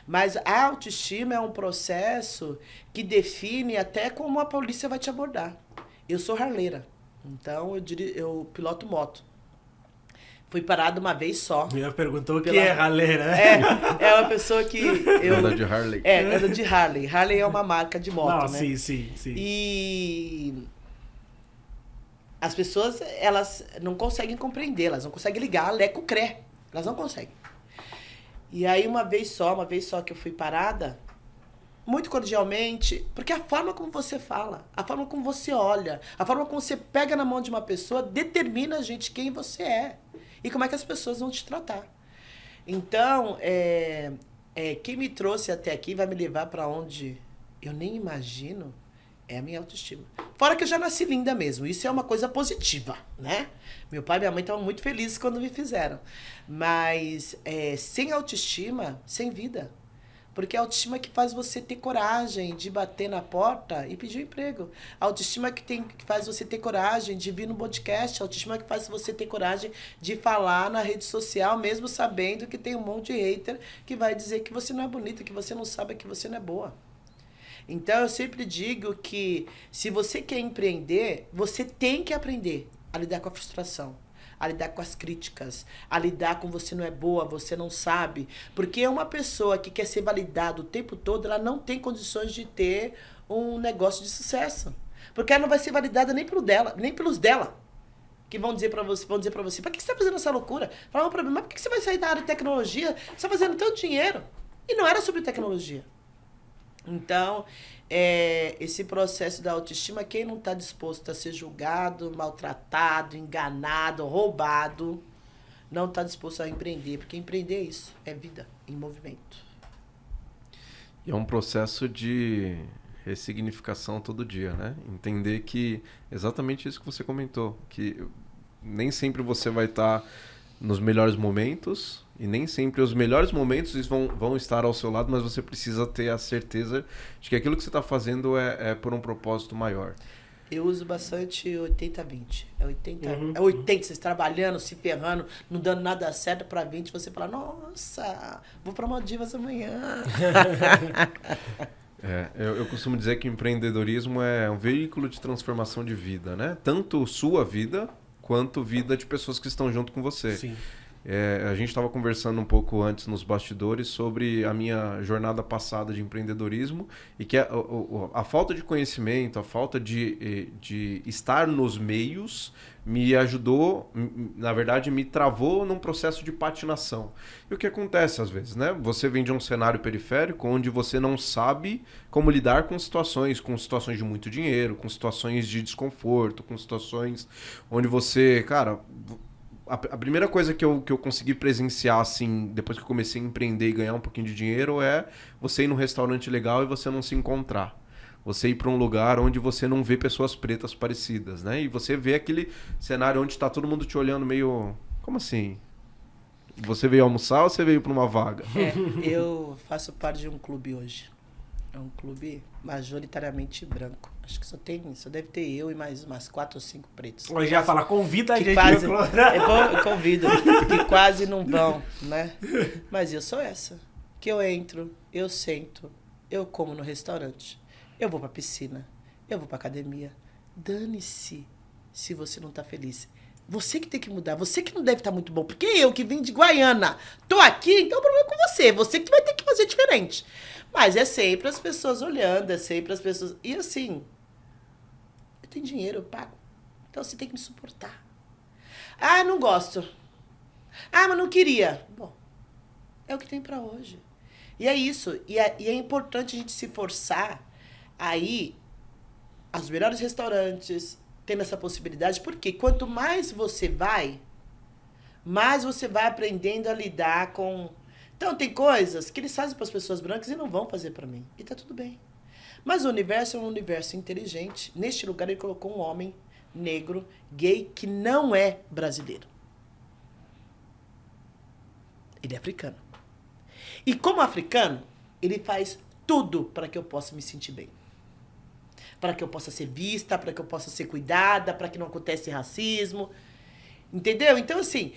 Mas a autoestima é um processo que define até como a polícia vai te abordar. Eu sou harleira, então eu piloto moto. Fui parado uma vez só. Me perguntou o que é harleira. É uma pessoa que... Anda de Harley. Anda de Harley. Harley é uma marca de moto, né? Sim. E... As pessoas, elas não conseguem compreender, elas não conseguem ligar leco-cré. Elas não conseguem. E aí, uma vez só que eu fui parada, muito cordialmente, porque a forma como você fala, a forma como você olha, a forma como você pega na mão de uma pessoa determina, gente, quem você é e como é que as pessoas vão te tratar. Então, quem me trouxe até aqui vai me levar para onde eu nem imagino, é a minha autoestima. Fora que eu já nasci linda mesmo, isso é uma coisa positiva, né? Meu pai e minha mãe estavam muito felizes quando me fizeram. Mas sem autoestima, sem vida. Porque a autoestima que faz você ter coragem de bater na porta e pedir um emprego. A autoestima que faz você ter coragem de vir no podcast. A autoestima que faz você ter coragem de falar na rede social, mesmo sabendo que tem um monte de hater que vai dizer que você não é bonita, que você não sabe, que você não é boa. Então, eu sempre digo que se você quer empreender, você tem que aprender a lidar com a frustração, a lidar com as críticas, a lidar com você não é boa, você não sabe. Porque uma pessoa que quer ser validada o tempo todo, ela não tem condições de ter um negócio de sucesso. Porque ela não vai ser validada nem pelos dela. Que vão dizer pra você, para que você tá fazendo essa loucura? Fala um problema, mas por que você vai sair da área de tecnologia? Você tá fazendo tanto dinheiro. E não era sobre tecnologia. Então, esse processo da autoestima, quem não está disposto a ser julgado, maltratado, enganado, roubado, não está disposto a empreender, porque empreender é isso, é vida em movimento. E é um processo de ressignificação todo dia, né? Entender que exatamente isso que você comentou, que nem sempre você vai estar nos melhores momentos, e nem sempre os melhores momentos vão estar ao seu lado, mas você precisa ter a certeza de que aquilo que você está fazendo é por um propósito maior. Eu uso bastante 80-20. É 80, vocês trabalhando, se ferrando, não dando nada certo, para 20 você fala, nossa, vou para Maldivas amanhã. Eu costumo dizer que o empreendedorismo é um veículo de transformação de vida, né? Tanto sua vida, quanto vida de pessoas que estão junto com você. Sim. A gente estava conversando um pouco antes nos bastidores sobre a minha jornada passada de empreendedorismo e que a falta de conhecimento, a falta de estar nos meios me ajudou, na verdade me travou num processo de patinação. E o que acontece às vezes, né? Você vem de um cenário periférico onde você não sabe como lidar com situações de muito dinheiro, com situações de desconforto, com situações onde você, cara... A primeira coisa que eu consegui presenciar, assim, depois que eu comecei a empreender e ganhar um pouquinho de dinheiro, é você ir num restaurante legal e você não se encontrar. Você ir para um lugar onde você não vê pessoas pretas parecidas, né? E você vê aquele cenário onde está todo mundo te olhando meio... Como assim? Você veio almoçar ou você veio para uma vaga? Eu faço parte de um clube hoje. É um clube majoritariamente branco. Acho que só deve ter eu e mais umas 4 ou 5 pretos. Hoje já fala, convida a gente. Quase, eu convido, que quase não vão, né? Mas eu sou essa. Que eu entro, eu sento, eu como no restaurante, eu vou pra piscina, eu vou pra academia. Dane-se se você não tá feliz. Você que tem que mudar, você que não deve estar muito bom. Porque eu que vim de Guaiana, tô aqui, então o problema é com você. Você que vai ter que fazer diferente. Mas é sempre as pessoas olhando, é sempre as pessoas... E assim, eu tenho dinheiro, eu pago. Então você tem que me suportar. Ah, não gosto. Ah, mas não queria. Bom, é o que tem pra hoje. E é isso. E é importante a gente se forçar a ir aos melhores restaurantes, tendo essa possibilidade. Porque quanto mais você vai aprendendo a lidar com... Então, tem coisas que eles fazem para as pessoas brancas e não vão fazer para mim. E tá tudo bem. Mas o universo é um universo inteligente. Neste lugar, ele colocou um homem negro, gay, que não é brasileiro. Ele é africano. E como africano, ele faz tudo para que eu possa me sentir bem. Para que eu possa ser vista, para que eu possa ser cuidada, para que não aconteça racismo. Entendeu? Então, assim,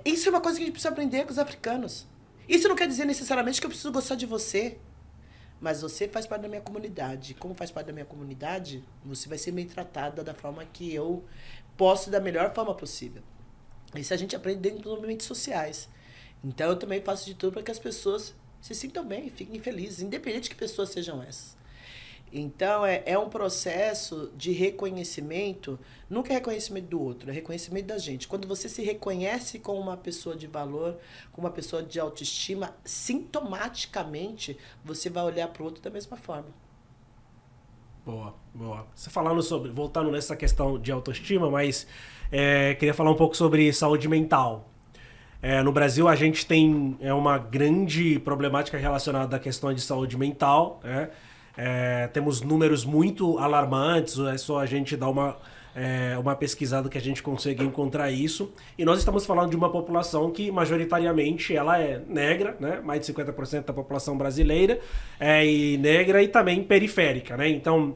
isso é uma coisa que a gente precisa aprender com os africanos. Isso não quer dizer necessariamente que eu preciso gostar de você. Mas você faz parte da minha comunidade. Como faz parte da minha comunidade, você vai ser bem tratada da forma que eu posso, da melhor forma possível. Isso a gente aprende dentro dos movimentos sociais. Então, eu também faço de tudo para que as pessoas se sintam bem, fiquem felizes, independente de que pessoas sejam essas. Então, é um processo de reconhecimento, nunca é reconhecimento do outro, é reconhecimento da gente. Quando você se reconhece como uma pessoa de valor, como uma pessoa de autoestima, sintomaticamente você vai olhar para o outro da mesma forma. Boa, boa. Você falando sobre, voltando nessa questão de autoestima, mas queria falar um pouco sobre saúde mental. No Brasil, a gente tem uma grande problemática relacionada à questão de saúde mental, né? Temos números muito alarmantes, é só a gente dar uma pesquisada que a gente consegue encontrar isso. E nós estamos falando de uma população que, majoritariamente, ela é negra, né? Mais de 50% da população brasileira, e negra e também periférica, né? Então,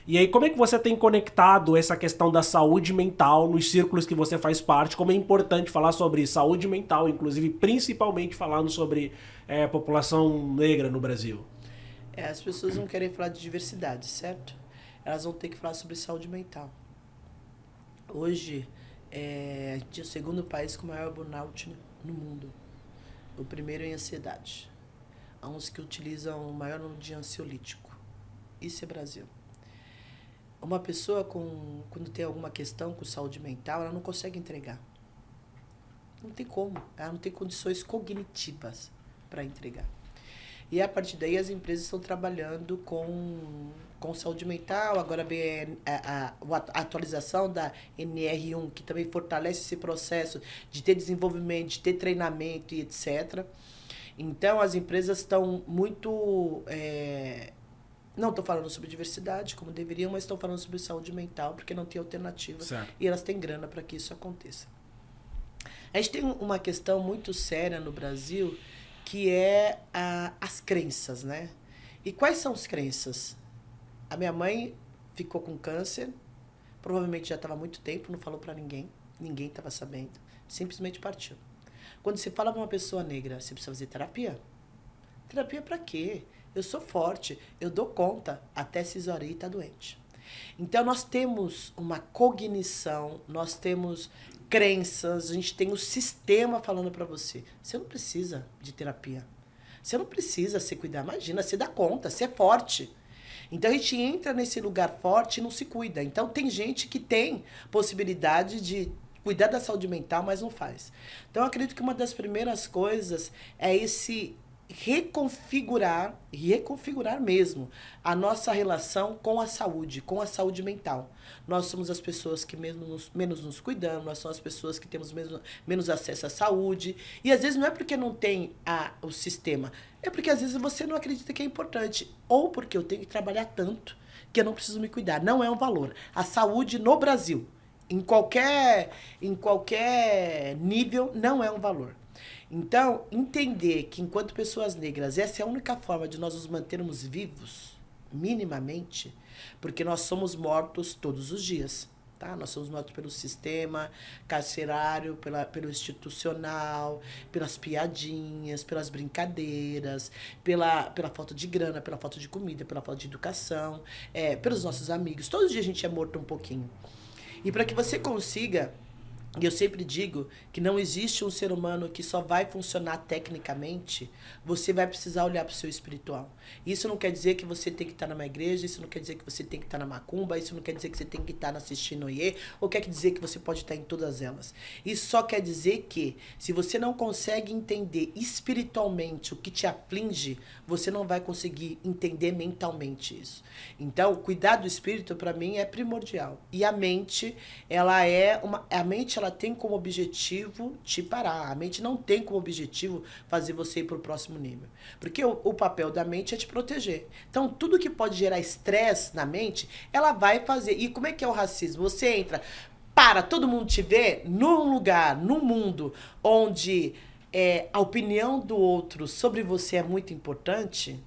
e aí, como é que você tem conectado essa questão da saúde mental nos círculos que você faz parte? Como é importante falar sobre saúde mental, inclusive, principalmente falando sobre população negra no Brasil? As pessoas vão querer falar de diversidade, certo? Elas vão ter que falar sobre saúde mental. Hoje, a gente é o segundo país com maior burnout no mundo. O primeiro em ansiedade. Há uns que utilizam o maior número de ansiolítico. Isso é Brasil. Uma pessoa quando tem alguma questão com saúde mental, ela não consegue entregar. Não tem como. Ela não tem condições cognitivas para entregar. E a partir daí as empresas estão trabalhando com saúde mental. Agora vem a atualização da NR1, que também fortalece esse processo de ter desenvolvimento, de ter treinamento e etc. Então as empresas estão muito... não estão falando sobre diversidade, como deveriam, mas estão falando sobre saúde mental, porque não tem alternativa. Certo. E elas têm grana para que isso aconteça. A gente tem uma questão muito séria no Brasil, que é as crenças, né? E quais são as crenças? A minha mãe ficou com câncer, provavelmente já estava há muito tempo, não falou para ninguém estava sabendo, simplesmente partiu. Quando você fala para uma pessoa negra, você precisa fazer terapia? Terapia para quê? Eu sou forte, eu dou conta, até cesareia está doente. Então, nós temos uma cognição, nós temos crenças, a gente tem um sistema falando para você. Você não precisa de terapia. Você não precisa se cuidar. Imagina, você dá conta, você é forte. Então, a gente entra nesse lugar forte e não se cuida. Então, tem gente que tem possibilidade de cuidar da saúde mental, mas não faz. Então, eu acredito que uma das primeiras coisas é esse reconfigurar mesmo a nossa relação com a saúde mental. Nós somos as pessoas que menos nos cuidamos, nós somos as pessoas que temos menos acesso à saúde, e às vezes não é porque não tem o sistema, é porque às vezes você não acredita que é importante, ou porque eu tenho que trabalhar tanto que eu não preciso me cuidar. Não é um valor. A saúde no Brasil, em qualquer nível, não é um valor. Então, entender que enquanto pessoas negras, essa é a única forma de nós nos mantermos vivos, minimamente, porque nós somos mortos todos os dias, tá? Nós somos mortos pelo sistema carcerário, pelo institucional, pelas piadinhas, pelas brincadeiras, pela falta de grana, pela falta de comida, pela falta de educação, pelos nossos amigos. Todos os dias a gente é morto um pouquinho. E para que você consiga... E eu sempre digo que não existe um ser humano que só vai funcionar tecnicamente, você vai precisar olhar para o seu espiritual. Isso não quer dizer que você tem que estar numa igreja, isso não quer dizer que você tem que estar na macumba, isso não quer dizer que você tem que estar assistindo Oiê, ou quer dizer que você pode estar em todas elas. Isso só quer dizer que, se você não consegue entender espiritualmente o que te aflige, você não vai conseguir entender mentalmente isso. Então, cuidar do espírito, para mim, é primordial. E a mente, ela tem como objetivo te parar. A mente não tem como objetivo fazer você ir para o próximo nível. Porque o papel da mente é te proteger. Então, tudo que pode gerar estresse na mente, ela vai fazer. E como é que é o racismo? Você entra, todo mundo te ver num lugar, num mundo, onde a opinião do outro sobre você é muito importante,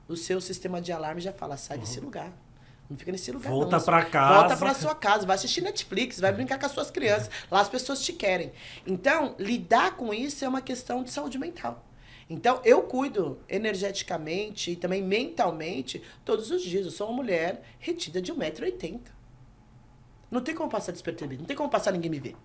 o seu sistema de alarme já fala, sai desse lugar. Não fica nesse lugar. Volta pra casa. Volta pra sua casa, vai assistir Netflix, vai brincar com as suas crianças. Lá as pessoas te querem. Então, lidar com isso é uma questão de saúde mental. Então, eu cuido energeticamente e também mentalmente todos os dias. Eu sou uma mulher retida de 1,80 m. Não tem como passar despercebido, não tem como passar ninguém me ver.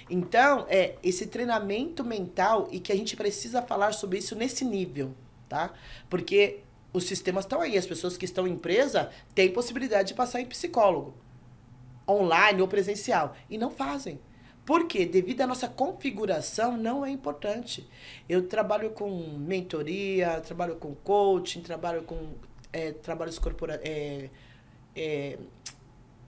Então, esse treinamento mental e que a gente precisa falar sobre isso nesse nível, tá? Porque os sistemas estão aí. As pessoas que estão em empresa têm possibilidade de passar em psicólogo. Online ou presencial. E não fazem. Por quê? Devido à nossa configuração, não é importante. Eu trabalho com mentoria, trabalho com coaching, trabalho com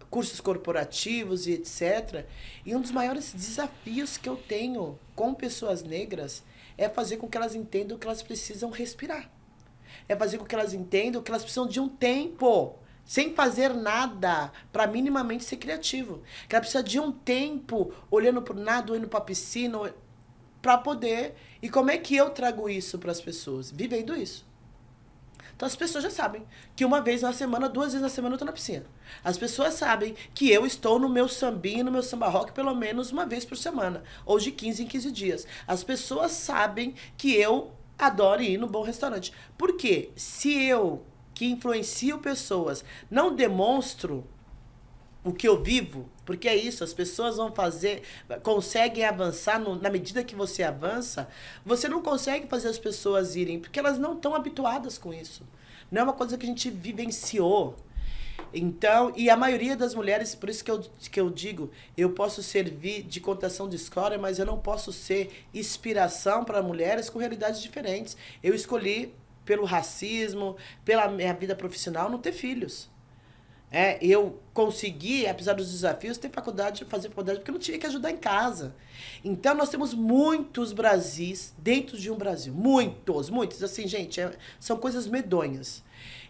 cursos corporativos e etc. E um dos maiores desafios que eu tenho com pessoas negras é fazer com que elas entendam que elas precisam respirar. É fazer com que elas entendam que elas precisam de um tempo sem fazer nada para minimamente ser criativo. Que ela precisa de um tempo olhando para o nada, olhando para a piscina, para poder... E como é que eu trago isso para as pessoas? Vivendo isso. Então as pessoas já sabem que uma vez na semana, 2 vezes na semana eu estou na piscina. As pessoas sabem que eu estou no meu sambinho, no meu samba rock pelo menos uma vez por semana. Ou de 15 em 15 dias. As pessoas sabem que eu adoro ir no bom restaurante. Por quê? Se eu, que influencio pessoas, não demonstro o que eu vivo, porque é isso, as pessoas vão fazer, conseguem avançar na medida que você avança, você não consegue fazer as pessoas irem, porque elas não estão habituadas com isso. Não é uma coisa que a gente vivenciou. Então, e a maioria das mulheres, por isso que eu digo, eu posso servir de contação de história, mas eu não posso ser inspiração para mulheres com realidades diferentes. Eu escolhi, pelo racismo, pela minha vida profissional, não ter filhos. Eu consegui, apesar dos desafios, fazer faculdade, porque eu não tinha que ajudar em casa. Então, nós temos muitos Brasis dentro de um Brasil. Muitos. Assim, gente, são coisas medonhas.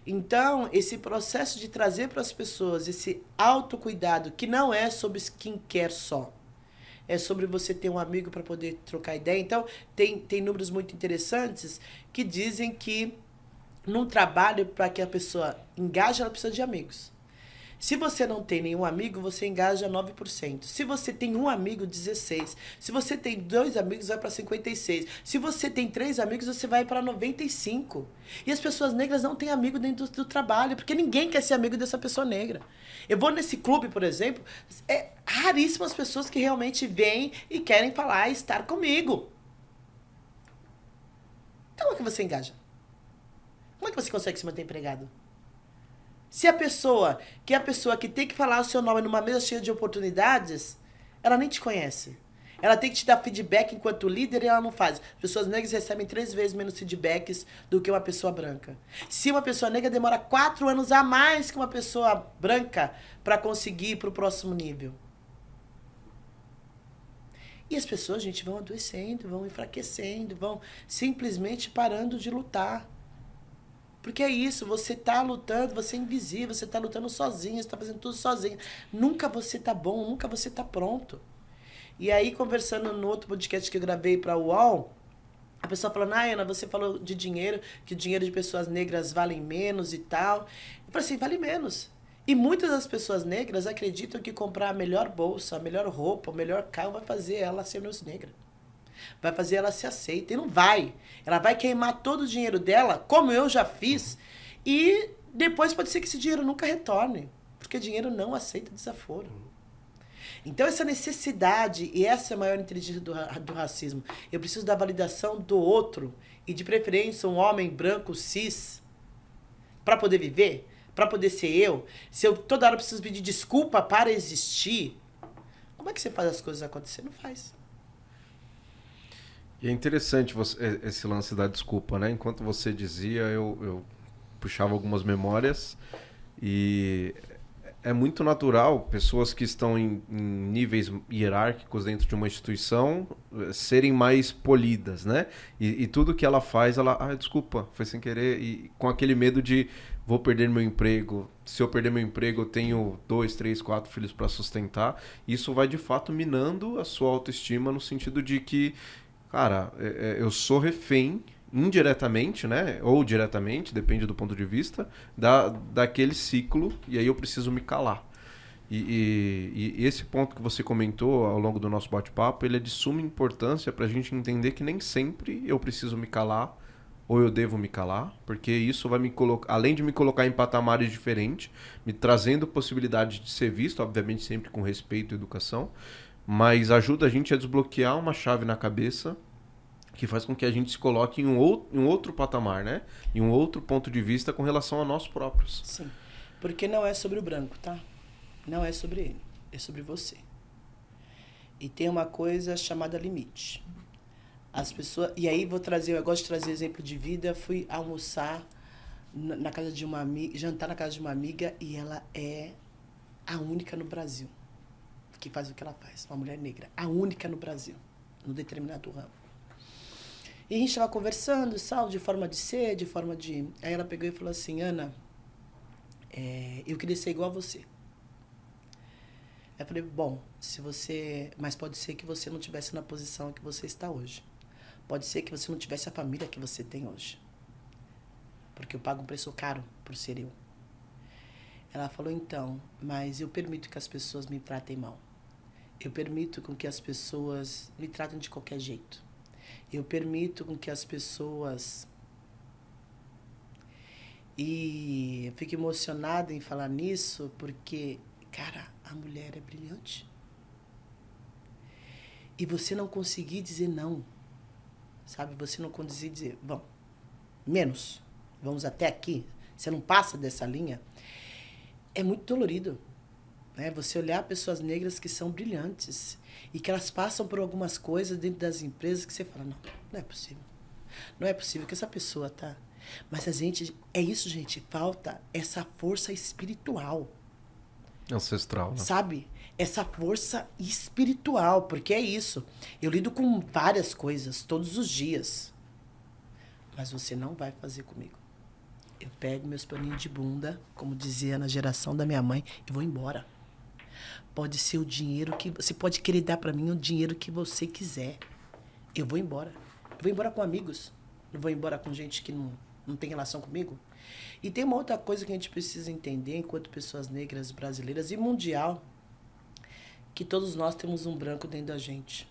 Então, esse processo de trazer para as pessoas esse autocuidado, que não é sobre skincare só. É sobre você ter um amigo para poder trocar ideia. Então, tem números muito interessantes que dizem que num trabalho, para que a pessoa engaje, ela precisa de amigos. Se você não tem nenhum amigo, você engaja 9%. Se você tem um amigo, 16%. Se você tem 2 amigos, vai para 56%. Se você tem 3 amigos, você vai para 95%. E as pessoas negras não têm amigo dentro do trabalho, porque ninguém quer ser amigo dessa pessoa negra. Eu vou nesse clube, por exemplo, é raríssimas pessoas que realmente vêm e querem falar e estar comigo. Então, como é que você engaja? Como é que você consegue se manter empregado? Se a pessoa que tem que falar o seu nome numa mesa cheia de oportunidades, ela nem te conhece. Ela tem que te dar feedback enquanto líder e ela não faz. As pessoas negras recebem 3 vezes menos feedbacks do que uma pessoa branca. Se uma pessoa negra demora 4 anos a mais que uma pessoa branca para conseguir ir para o próximo nível. E as pessoas, gente, vão adoecendo, vão enfraquecendo, vão simplesmente parando de lutar. Porque é isso, você tá lutando, você é invisível, você tá lutando sozinho, você tá fazendo tudo sozinho. Nunca você tá bom, nunca você tá pronto. E aí, conversando no outro podcast que eu gravei pra UOL, a pessoa falando, Ana, você falou de dinheiro, que o dinheiro de pessoas negras vale menos e tal. Eu falei assim, vale menos. E muitas das pessoas negras acreditam que comprar a melhor bolsa, a melhor roupa, o melhor carro vai fazer ela ser menos negra. Vai fazer ela ser aceita. E não vai. Ela vai queimar todo o dinheiro dela, como eu já fiz, e depois pode ser que esse dinheiro nunca retorne. Porque dinheiro não aceita desaforo. Então essa necessidade, e essa é a maior inteligência do racismo, eu preciso da validação do outro, e de preferência um homem branco cis, para poder viver, para poder ser eu. Se eu toda hora preciso pedir desculpa para existir, como é que você faz as coisas acontecer? Não faz. E é interessante esse lance da desculpa, né? Enquanto você dizia, eu puxava algumas memórias e é muito natural pessoas que estão em níveis hierárquicos dentro de uma instituição serem mais polidas, né? E tudo que ela faz, desculpa, foi sem querer, e com aquele medo de vou perder meu emprego. Se eu perder meu emprego, eu tenho 2, 3, 4 filhos para sustentar. Isso vai de fato minando a sua autoestima no sentido de que, cara, eu sou refém, indiretamente, né? Ou diretamente, depende do ponto de vista, daquele ciclo, e aí eu preciso me calar. E esse ponto que você comentou ao longo do nosso bate-papo, ele é de suma importância para a gente entender que nem sempre eu preciso me calar, ou eu devo me calar, porque isso vai me colocar, além de me colocar em patamares diferentes, me trazendo possibilidade de ser visto, obviamente sempre com respeito e educação, mas ajuda a gente a desbloquear uma chave na cabeça que faz com que a gente se coloque em um outro patamar, né? Em um outro ponto de vista com relação a nós próprios. Sim. Porque não é sobre o branco, tá? Não é sobre ele. É sobre você. E tem uma coisa chamada limite. As pessoas... E aí eu gosto de trazer exemplo de vida. Fui almoçar na casa de uma amiga, jantar na casa de uma amiga, e ela é a única no Brasil que faz o que ela faz. Uma mulher negra. A única no Brasil. Num determinado ramo. E a gente estava conversando, de forma de ser, de forma de... Aí ela pegou e falou assim, Ana, eu queria ser igual a você. Eu falei, bom, mas pode ser que você não estivesse na posição que você está hoje. Pode ser que você não tivesse a família que você tem hoje. Porque eu pago um preço caro por ser eu. Ela falou, então, mas eu permito que as pessoas me tratem mal. Eu permito com que as pessoas me tratem de qualquer jeito. Eu permito com que as pessoas... E eu fico emocionada em falar nisso porque, cara, a mulher é brilhante. E você não conseguir dizer não, sabe? Você não conseguir dizer, vamos, menos, vamos até aqui. Você não passa dessa linha. É muito dolorido, né? Você olhar pessoas negras que são brilhantes e que elas passam por algumas coisas dentro das empresas que você fala, não é possível. Não é possível que essa pessoa tá... Mas é isso, gente, falta essa força espiritual. Ancestral, né? Sabe? Essa força espiritual, porque é isso. Eu lido com várias coisas todos os dias. Mas você não vai fazer comigo. Eu pego meus paninhos de bunda, como dizia na geração da minha mãe, e vou embora. Pode ser o dinheiro que... Você pode querer dar pra mim o dinheiro que você quiser. Eu vou embora. Eu vou embora com amigos. Eu vou embora com gente que não tem relação comigo. E tem uma outra coisa que a gente precisa entender enquanto pessoas negras brasileiras e mundial, que todos nós temos um branco dentro da gente,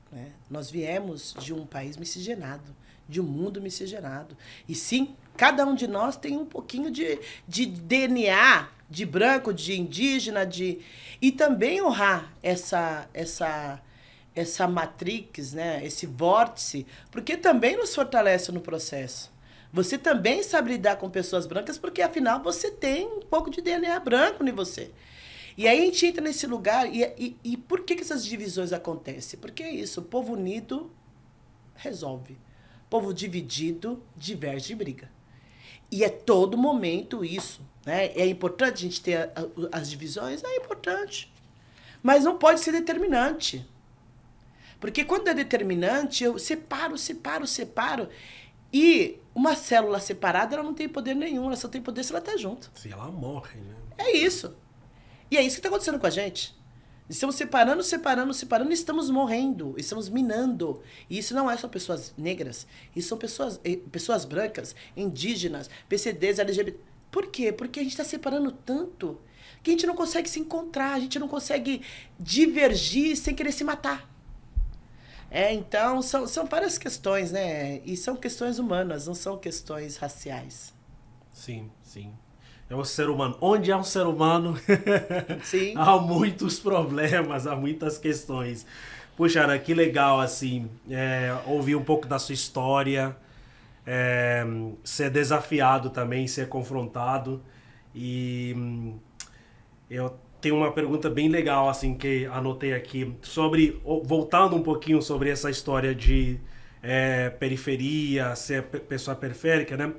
né? Nós viemos de um país miscigenado, de um mundo miscigenado. E sim, cada um de nós tem um pouquinho de DNA, de branco, de indígena, e também honrar essa matrix, né? Esse vórtice, porque também nos fortalece no processo. Você também sabe lidar com pessoas brancas, porque afinal você tem um pouco de DNA branco em você. E aí a gente entra nesse lugar, e por que essas divisões acontecem? Porque é isso, o povo unido resolve. O povo dividido diverge e briga. E é todo momento isso, né? É importante a gente ter as divisões? É importante. Mas não pode ser determinante. Porque quando é determinante, eu separo. E uma célula separada, ela não tem poder nenhum. Ela só tem poder se ela está junto. Se ela morre, né? É isso. E é isso que está acontecendo com a gente. Estamos separando, e estamos morrendo. Estamos minando. E isso não é só pessoas negras. Isso são pessoas brancas, indígenas, PCDs, LGBT. Por quê? Porque a gente está separando tanto que a gente não consegue se encontrar. A gente não consegue divergir sem querer se matar. Então, são várias questões, né? E são questões humanas, não são questões raciais. Sim, sim. É o ser humano. Onde há um ser humano, Sim. há muitos problemas, há muitas questões. Puxa, Ana, que legal, assim, ouvir um pouco da sua história, ser desafiado também, ser confrontado. E eu tenho uma pergunta bem legal, assim, que anotei aqui, voltando um pouquinho sobre essa história de periferia, ser pessoa periférica, né?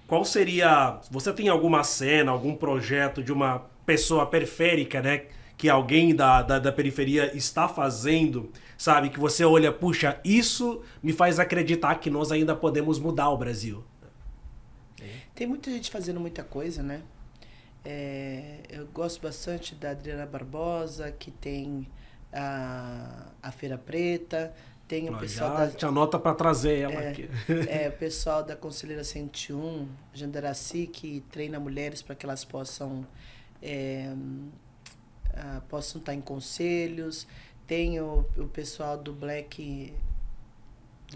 Qual seria... Você tem alguma cena, algum projeto de uma pessoa periférica, né? Que alguém da periferia está fazendo, sabe? Que você olha, puxa, isso me faz acreditar que nós ainda podemos mudar o Brasil. Tem muita gente fazendo muita coisa, né? Eu gosto bastante da Adriana Barbosa, que tem a Feira Preta, tem o pessoal Te anota para trazer ela aqui. O pessoal da Conselheira 101, Jandaraci, que treina mulheres para que elas possam estar em conselhos. Tem o pessoal do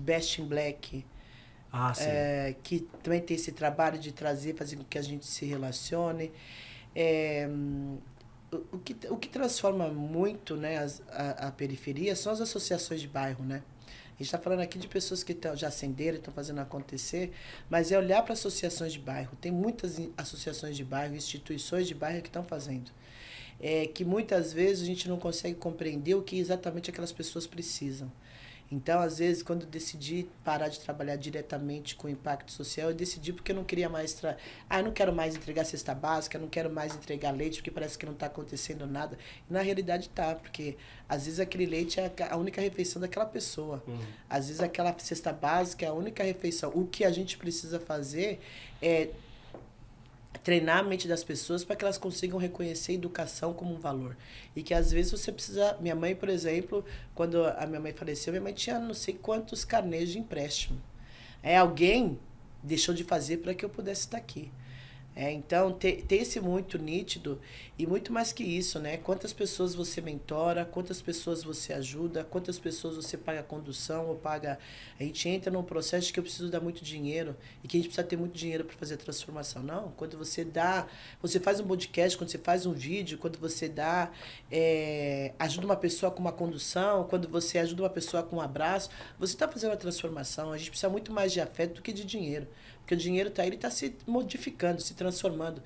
Best in Black, que também tem esse trabalho de fazer com que a gente se relacione. o que transforma muito, né, a periferia são as associações de bairro, né? A gente está falando aqui de pessoas que já ascenderam, estão fazendo acontecer, mas é olhar para associações de bairro. Tem muitas associações de bairro, instituições de bairro que estão fazendo. Que muitas vezes a gente não consegue compreender o que exatamente aquelas pessoas precisam. Então, às vezes, quando eu decidi parar de trabalhar diretamente com impacto social, eu decidi porque eu não queria mais... eu não quero mais entregar cesta básica, eu não quero mais entregar leite, porque parece que não está acontecendo nada. E, na realidade, tá, porque às vezes aquele leite é a única refeição daquela pessoa. Às vezes aquela cesta básica é a única refeição. O que a gente precisa fazer é treinar a mente das pessoas para que elas consigam reconhecer a educação como um valor. E que às vezes você precisa... Minha mãe, por exemplo, quando a minha mãe faleceu, minha mãe tinha não sei quantos carnês de empréstimo. Alguém deixou de fazer para que eu pudesse estar aqui. Então, ter esse muito nítido e muito mais que isso, né? Quantas pessoas você mentora, quantas pessoas você ajuda, quantas pessoas você paga condução ou paga... A gente entra num processo de que eu preciso dar muito dinheiro e que a gente precisa ter muito dinheiro para fazer a transformação. Não, quando você faz um podcast, quando você faz um vídeo, quando você ajuda uma pessoa com uma condução, quando você ajuda uma pessoa com um abraço, você está fazendo a transformação. A gente precisa muito mais de afeto do que de dinheiro. Porque o dinheiro ele está se modificando, se transformando.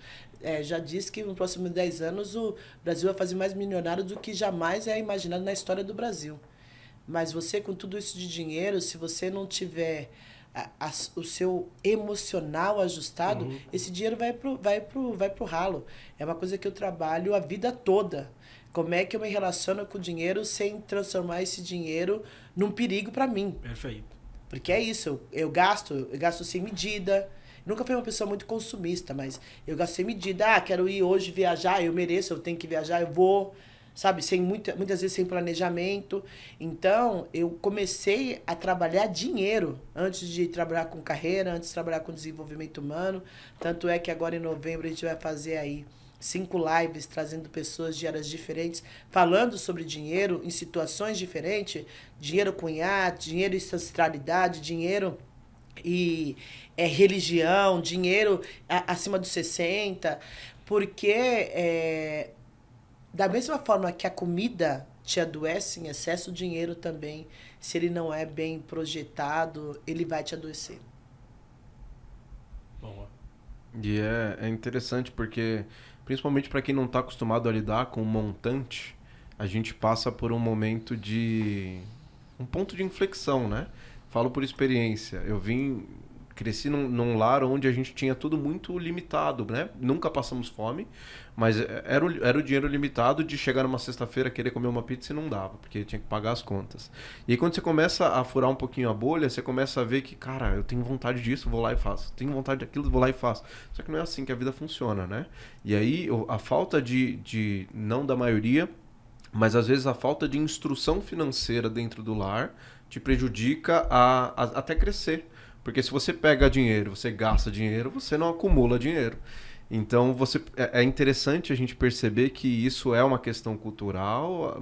Já disse que nos próximos 10 anos o Brasil vai fazer mais milionário do que jamais é imaginado na história do Brasil. Mas você, com tudo isso de dinheiro, se você não tiver o seu emocional ajustado, esse dinheiro vai pro ralo. É uma coisa que eu trabalho a vida toda. Como é que eu me relaciono com o dinheiro sem transformar esse dinheiro num perigo para mim? Perfeito. Porque é isso, eu gasto sem medida. Nunca fui uma pessoa muito consumista, mas eu gasto sem medida. Quero ir hoje viajar, eu mereço, eu tenho que viajar, eu vou, sabe? Muitas vezes sem planejamento. Então, eu comecei a trabalhar dinheiro antes de trabalhar com carreira, antes de trabalhar com desenvolvimento humano. Tanto é que agora em novembro a gente vai fazer aí 5 lives trazendo pessoas de áreas diferentes, falando sobre dinheiro em situações diferentes, dinheiro com iate, dinheiro e ancestralidade, dinheiro e religião, dinheiro acima dos 60, porque da mesma forma que a comida te adoece em excesso, o dinheiro também, se ele não é bem projetado, ele vai te adoecer. Boa. E é interessante porque, principalmente para quem não está acostumado a lidar com um montante, a gente passa por um momento um ponto de inflexão, né? Falo por experiência. Cresci num lar onde a gente tinha tudo muito limitado, né? Nunca passamos fome, mas era o dinheiro limitado de chegar numa sexta-feira, querer comer uma pizza e não dava, porque tinha que pagar as contas. E aí, quando você começa a furar um pouquinho a bolha, você começa a ver que, cara, eu tenho vontade disso, vou lá e faço. Tenho vontade daquilo, vou lá e faço. Só que não é assim que a vida funciona, né? E aí, a falta de não da maioria, mas às vezes a falta de instrução financeira dentro do lar te prejudica a até crescer. Porque se você pega dinheiro, você gasta dinheiro, você não acumula dinheiro. Então, é interessante a gente perceber que isso é uma questão cultural.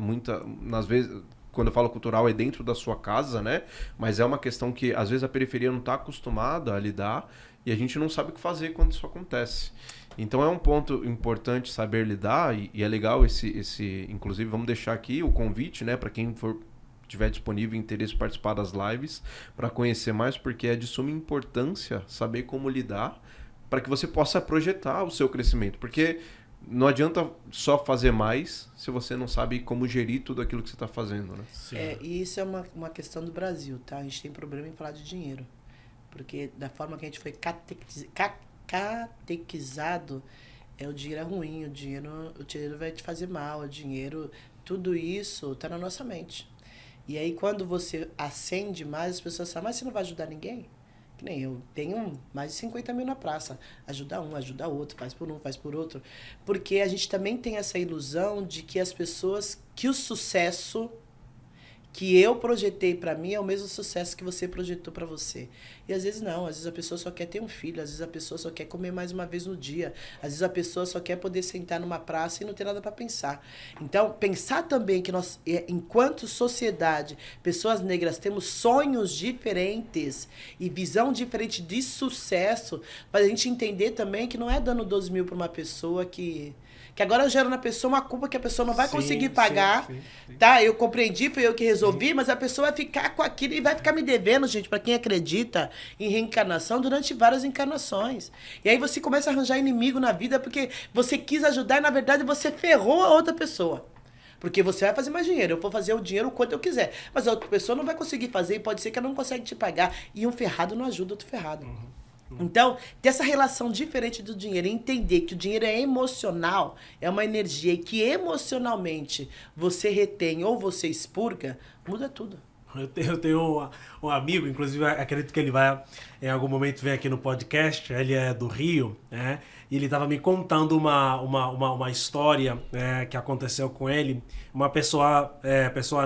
Às vezes, quando eu falo cultural, é dentro da sua casa, né? Mas é uma questão que, às vezes, a periferia não está acostumada a lidar e a gente não sabe o que fazer quando isso acontece. Então, é um ponto importante saber lidar e é legal inclusive, vamos deixar aqui o convite, né? Para quem tiver disponível interesse em participar das lives, para conhecer mais, porque é de suma importância saber como lidar para que você possa projetar o seu crescimento. Porque não adianta só fazer mais se você não sabe como gerir tudo aquilo que você está fazendo, né? E isso é uma questão do Brasil, tá? A gente tem problema em falar de dinheiro. Porque da forma que a gente foi catequizado, o dinheiro é ruim, o dinheiro vai te fazer mal, o dinheiro... Tudo isso está na nossa mente. E aí, quando você acende mais, as pessoas falam, mas você não vai ajudar ninguém? Que nem eu tenho mais de 50 mil na praça. Ajuda um, ajuda outro, faz por um, faz por outro. Porque a gente também tem essa ilusão de que que o sucesso que eu projetei para mim é o mesmo sucesso que você projetou para você. E às vezes não, às vezes a pessoa só quer ter um filho, às vezes a pessoa só quer comer mais uma vez no dia, às vezes a pessoa só quer poder sentar numa praça e não ter nada para pensar. Então, pensar também que nós, enquanto sociedade, pessoas negras, temos sonhos diferentes e visão diferente de sucesso, para a gente entender também que não é dando 12 mil para uma pessoa que Que agora eu gero na pessoa uma culpa que a pessoa não vai conseguir pagar, sim. tá? Eu compreendi, foi eu que resolvi, mas a pessoa vai ficar com aquilo e vai ficar me devendo, gente, pra quem acredita em reencarnação durante várias encarnações. E aí você começa a arranjar inimigo na vida porque você quis ajudar e, na verdade, você ferrou a outra pessoa. Porque você vai fazer mais dinheiro, eu vou fazer o dinheiro o quanto eu quiser. Mas a outra pessoa não vai conseguir fazer e pode ser que ela não consiga te pagar. E um ferrado não ajuda outro ferrado. Então, ter essa relação diferente do dinheiro, entender que o dinheiro é emocional, é uma energia e que emocionalmente você retém ou você expurga, muda tudo. Eu tenho um amigo, inclusive acredito que ele vai em algum momento vir aqui no podcast, ele é do Rio, né? E ele estava me contando uma história, né, que aconteceu com ele, uma pessoa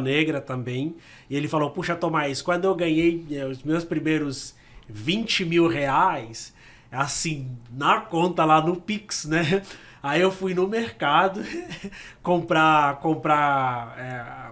negra também, e ele falou, puxa Tomás, quando eu ganhei os meus primeiros 20 mil reais, assim, na conta lá no Pix, né? Aí eu fui no mercado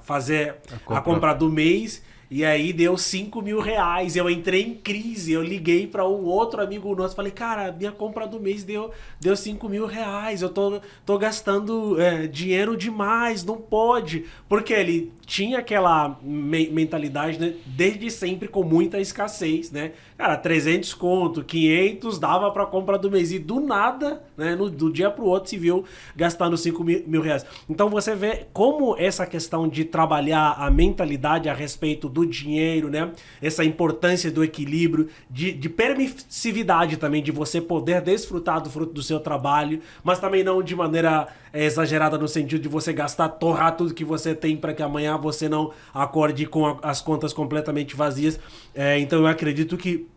fazer a compra do mês e aí deu 5 mil reais. Eu entrei em crise, eu liguei para um outro amigo nosso, falei, cara, minha compra do mês deu 5 mil reais, eu tô gastando dinheiro demais, não pode. Porque ele tinha aquela mentalidade, né, desde sempre com muita escassez, né? Cara, 300 conto, 500 dava para compra do mês e do nada, né, do dia pro outro se viu gastando 5 mil reais. Então você vê como essa questão de trabalhar a mentalidade a respeito do dinheiro, né, essa importância do equilíbrio, de permissividade também, de você poder desfrutar do fruto do seu trabalho, mas também não de maneira exagerada no sentido de você gastar, torrar tudo que você tem para que amanhã você não acorde com as contas completamente vazias. Então eu acredito que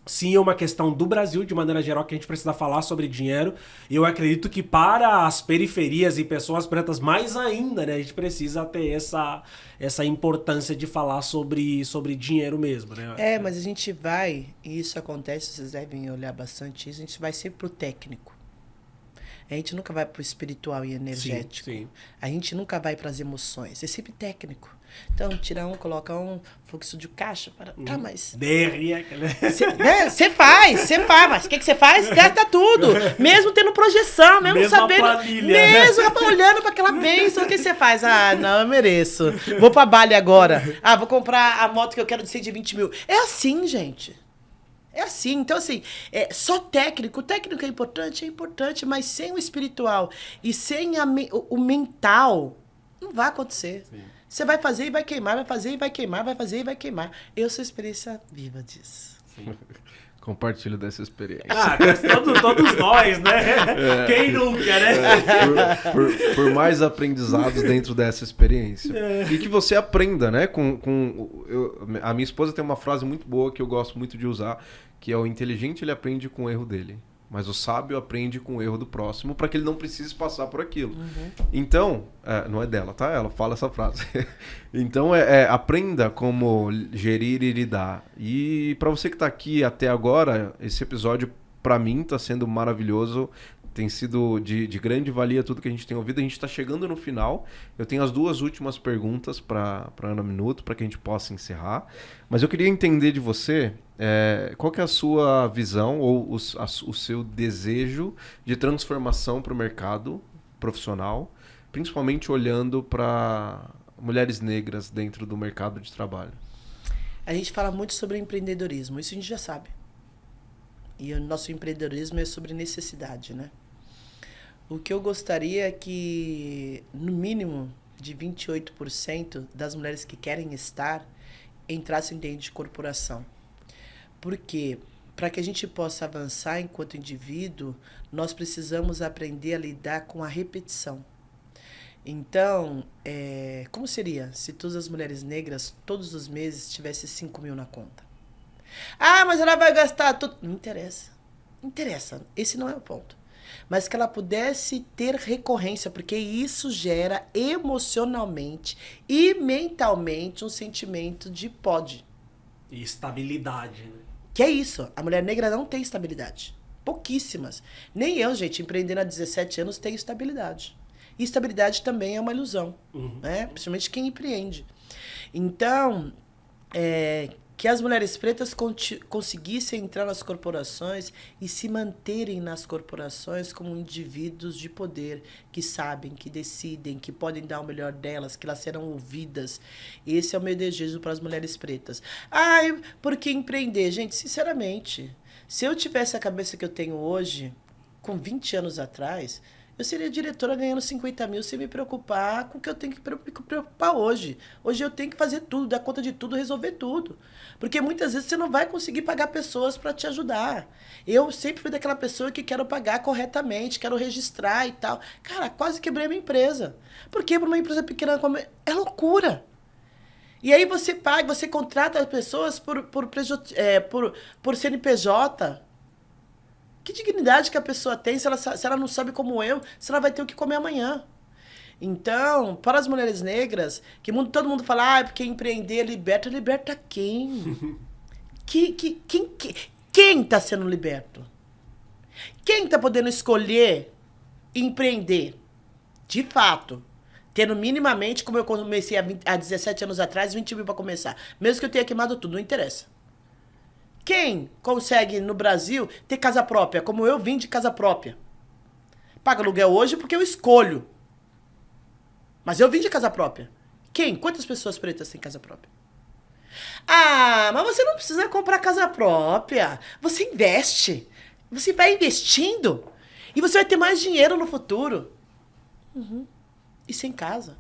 sim, é uma questão do Brasil, de maneira geral, que a gente precisa falar sobre dinheiro. E eu acredito que para as periferias e pessoas pretas, mais ainda, né? A gente precisa ter essa importância de falar sobre dinheiro mesmo, né? Mas a gente vai, e isso acontece, vocês devem olhar bastante isso, a gente vai sempre pro técnico. A gente nunca vai pro espiritual e energético. Sim. A gente nunca vai pras emoções. É sempre técnico. Então, tira um, coloca um fluxo de caixa. Tá, mas... Você faz, mas o que você faz? Gasta tudo. Mesmo tendo projeção, mesmo sabendo... Mesmo olhando para aquela bênção, o que você faz? Ah, não, eu mereço. Vou pra Bali agora. Ah, vou comprar a moto que eu quero de 120 mil. É assim, gente. É assim, então assim, só técnico. O técnico é importante, mas sem o espiritual e sem o mental, não vai acontecer. Sim. Você vai fazer e vai queimar, vai fazer e vai queimar, vai fazer e vai queimar. Eu sou experiência viva disso. Sim. Compartilho dessa experiência. Todos nós, né? Quem nunca, né? Por mais aprendizados dentro dessa experiência. E que você aprenda, né? A minha esposa tem uma frase muito boa que eu gosto muito de usar, que é: o inteligente ele aprende com o erro dele, mas o sábio aprende com o erro do próximo para que ele não precise passar por aquilo. Uhum. Então, não é dela, tá? Ela fala essa frase. Então, aprenda como gerir e lidar. E para você que está aqui até agora, esse episódio, para mim, está sendo maravilhoso. Tem sido de grande valia tudo que a gente tem ouvido. A gente está chegando no final. Eu tenho as 2 últimas perguntas para Ana Minuto, para que a gente possa encerrar. Mas eu queria entender de você qual que é a sua visão ou o seu desejo de transformação para o mercado profissional, principalmente olhando para mulheres negras dentro do mercado de trabalho. A gente fala muito sobre empreendedorismo, isso a gente já sabe. E o nosso empreendedorismo é sobre necessidade, né? O que eu gostaria é que, no mínimo, de 28% das mulheres que querem estar entrassem dentro de corporação. Porque, para que a gente possa avançar enquanto indivíduo, nós precisamos aprender a lidar com a repetição. Então, como seria se todas as mulheres negras, todos os meses, tivessem 5 mil na conta? Ah, mas ela vai gastar tudo. Não interessa. Não interessa. Esse não é o ponto. Mas que ela pudesse ter recorrência, porque isso gera emocionalmente e mentalmente um sentimento de pode. E estabilidade, né? Que é isso. A mulher negra não tem estabilidade. Pouquíssimas. Nem eu, gente, empreendendo há 17 anos, tenho estabilidade. E estabilidade também é uma ilusão. Né? Principalmente quem empreende. Então, que as mulheres pretas conseguissem entrar nas corporações e se manterem nas corporações como indivíduos de poder, que sabem, que decidem, que podem dar o melhor delas, que elas serão ouvidas. Esse é o meu desejo para as mulheres pretas. Ai, por que empreender? Gente, sinceramente, se eu tivesse a cabeça que eu tenho hoje, com 20 anos atrás, eu seria diretora ganhando 50 mil sem me preocupar com o que eu tenho que me preocupar hoje. Hoje eu tenho que fazer tudo, dar conta de tudo, resolver tudo. Porque muitas vezes você não vai conseguir pagar pessoas para te ajudar. Eu sempre fui daquela pessoa que quero pagar corretamente, quero registrar e tal. Cara, quase quebrei a minha empresa. Porque para uma empresa pequena como é loucura. E aí você paga, você contrata as pessoas por CNPJ. Que dignidade que a pessoa tem se ela não sabe como eu, se ela vai ter o que comer amanhã. Então, para as mulheres negras, todo mundo fala, porque empreender liberta quem? Quem está sendo liberto? Quem está podendo escolher empreender? De fato. Tendo minimamente, como eu comecei há 17 anos atrás, 20 mil para começar. Mesmo que eu tenha queimado tudo, não interessa. Quem consegue, no Brasil, ter casa própria, como eu vim de casa própria? Paga aluguel hoje porque eu escolho. Mas eu vim de casa própria. Quem? Quantas pessoas pretas têm casa própria? Ah, mas você não precisa comprar casa própria. Você investe. Você vai investindo. E você vai ter mais dinheiro no futuro. E sem casa.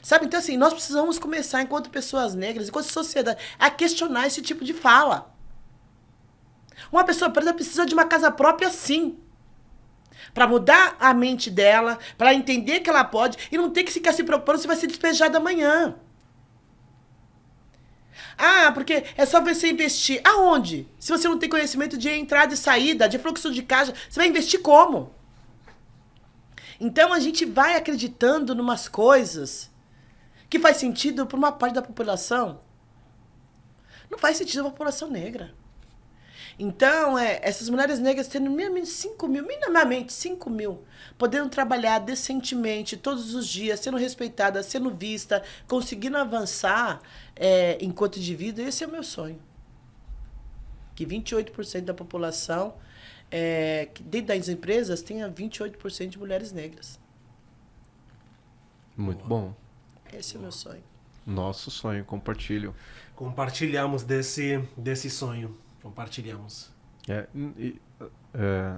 Sabe? Então, assim, nós precisamos começar, enquanto pessoas negras, enquanto sociedade, a questionar esse tipo de fala. Uma pessoa preta precisa de uma casa própria, sim. Para mudar a mente dela, para entender que ela pode e não ter que ficar se preocupando se vai ser despejada amanhã. Ah, porque é só você investir. Aonde? Se você não tem conhecimento de entrada e saída, de fluxo de caixa, você vai investir como? Então a gente vai acreditando em umas coisas que faz sentido para uma parte da população. Não faz sentido para a população negra. Então, essas mulheres negras tendo minimamente 5 mil, podendo trabalhar decentemente todos os dias, sendo respeitadas, sendo vista, conseguindo avançar enquanto indivíduo, esse é o meu sonho. Que 28% da população, dentro das empresas, tenha 28% de mulheres negras. Muito bom. Esse é o meu sonho. Nosso sonho, compartilho. Compartilhamos desse sonho. Compartilhamos.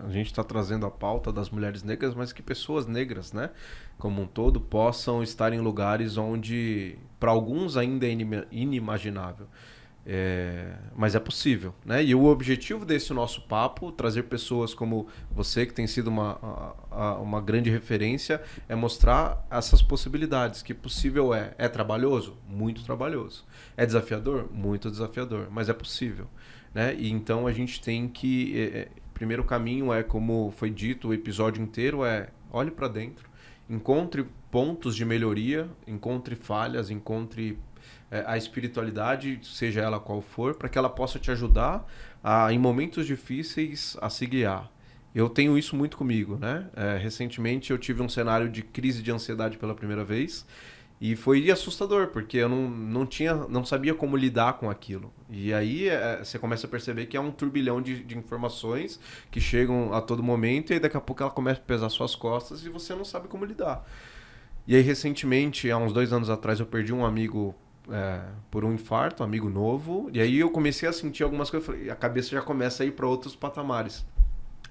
A gente está trazendo a pauta das mulheres negras, mas que pessoas negras, né, como um todo, possam estar em lugares onde, para alguns, ainda é inimaginável. Mas é possível, né? E o objetivo desse nosso papo, trazer pessoas como você, que tem sido uma grande referência, é mostrar essas possibilidades, que possível é. É trabalhoso? Muito trabalhoso. É desafiador? Muito desafiador, mas é possível, né? E então a gente tem que... primeiro caminho como foi dito o episódio inteiro, olhe para dentro, encontre pontos de melhoria, encontre falhas, encontre a espiritualidade, seja ela qual for, para que ela possa te ajudar em momentos difíceis a se guiar. Eu tenho isso muito comigo, né? Recentemente eu tive um cenário de crise de ansiedade pela primeira vez e foi assustador, porque eu não sabia como lidar com aquilo. E aí você começa a perceber que é um turbilhão de informações que chegam a todo momento e daqui a pouco ela começa a pesar suas costas e você não sabe como lidar. E aí recentemente, há uns 2 anos atrás, eu perdi um amigo por um infarto, um amigo novo, e aí eu comecei a sentir algumas coisas, a cabeça já começa a ir para outros patamares.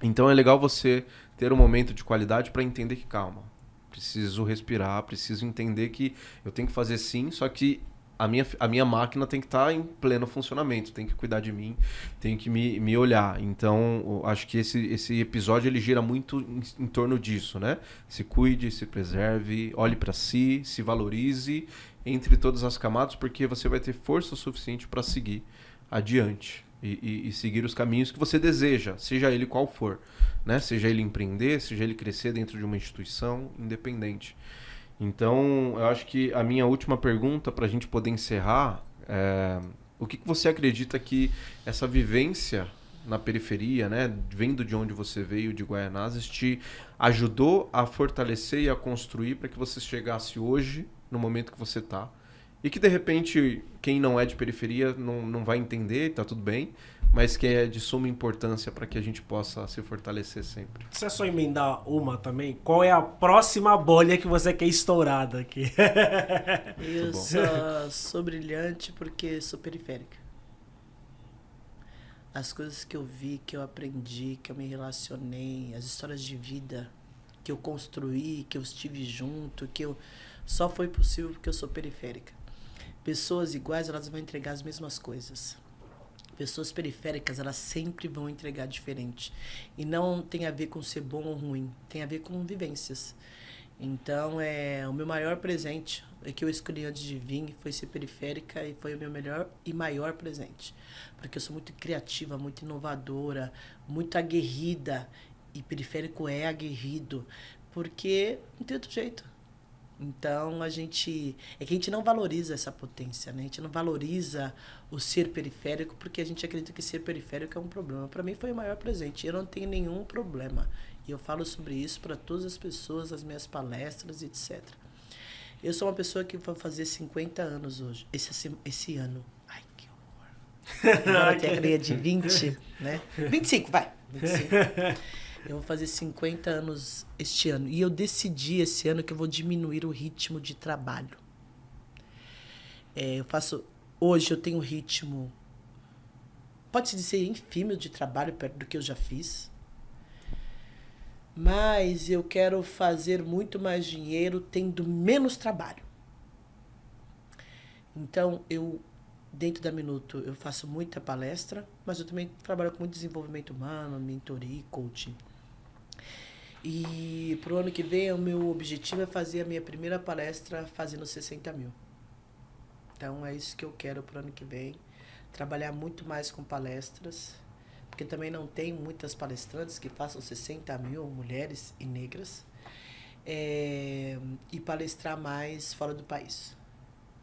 Então é legal você ter um momento de qualidade para entender que, calma, preciso respirar, preciso entender que eu tenho que fazer sim, só que a minha máquina tem que estar em pleno funcionamento, tem que cuidar de mim, tem que me olhar. Então, acho que esse episódio ele gira muito em torno disso, né? Se cuide, se preserve, olhe para si, se valorize entre todas as camadas, porque você vai ter força suficiente para seguir adiante e seguir os caminhos que você deseja, seja ele qual for, né? Seja ele empreender, seja ele crescer dentro de uma instituição independente. Então, eu acho que a minha última pergunta para a gente poder encerrar o que você acredita que essa vivência na periferia, né, vendo de onde você veio, de Guaianazes, te ajudou a fortalecer e a construir para que você chegasse hoje, no momento que você está, E que de repente quem não é de periferia não vai entender, tá tudo bem, mas que é de suma importância para que a gente possa se fortalecer sempre. Se é só emendar uma também, qual é a próxima bolha que você quer estourada aqui? Eu sou brilhante porque sou periférica. As coisas que eu vi, que eu aprendi, que eu me relacionei, as histórias de vida que eu construí, que eu estive junto, só foi possível porque eu sou periférica. Pessoas iguais, elas vão entregar as mesmas coisas. Pessoas periféricas, elas sempre vão entregar diferente. E não tem a ver com ser bom ou ruim, tem a ver com vivências. Então, o meu maior presente, que eu escolhi antes de vir, foi ser periférica e foi o meu melhor e maior presente. Porque eu sou muito criativa, muito inovadora, muito aguerrida. E periférico é aguerrido, porque não tem outro jeito. Então, é que a gente não valoriza essa potência, né? A gente não valoriza o ser periférico, porque a gente acredita que ser periférico é um problema. Para mim foi o maior presente, eu não tenho nenhum problema. E eu falo sobre isso para todas as pessoas, nas minhas palestras, etc. Eu sou uma pessoa que vai fazer 50 anos hoje, esse ano. Ai, que horror. Agora tem a carinha de 20, né? 25, vai. 25. Eu vou fazer 50 anos este ano. E eu decidi esse ano que eu vou diminuir o ritmo de trabalho. Hoje eu tenho um ritmo, pode-se dizer, infímio de trabalho perto do que eu já fiz. Mas eu quero fazer muito mais dinheiro tendo menos trabalho. Então, dentro da Minuto, eu faço muita palestra, mas eu também trabalho com muito desenvolvimento humano, mentoria e coaching. E pro ano que vem, o meu objetivo é fazer a minha primeira palestra fazendo 60 mil. Então, é isso que eu quero pro ano que vem. Trabalhar muito mais com palestras, porque também não tem muitas palestrantes que façam 60 mil, mulheres e negras, e palestrar mais fora do país.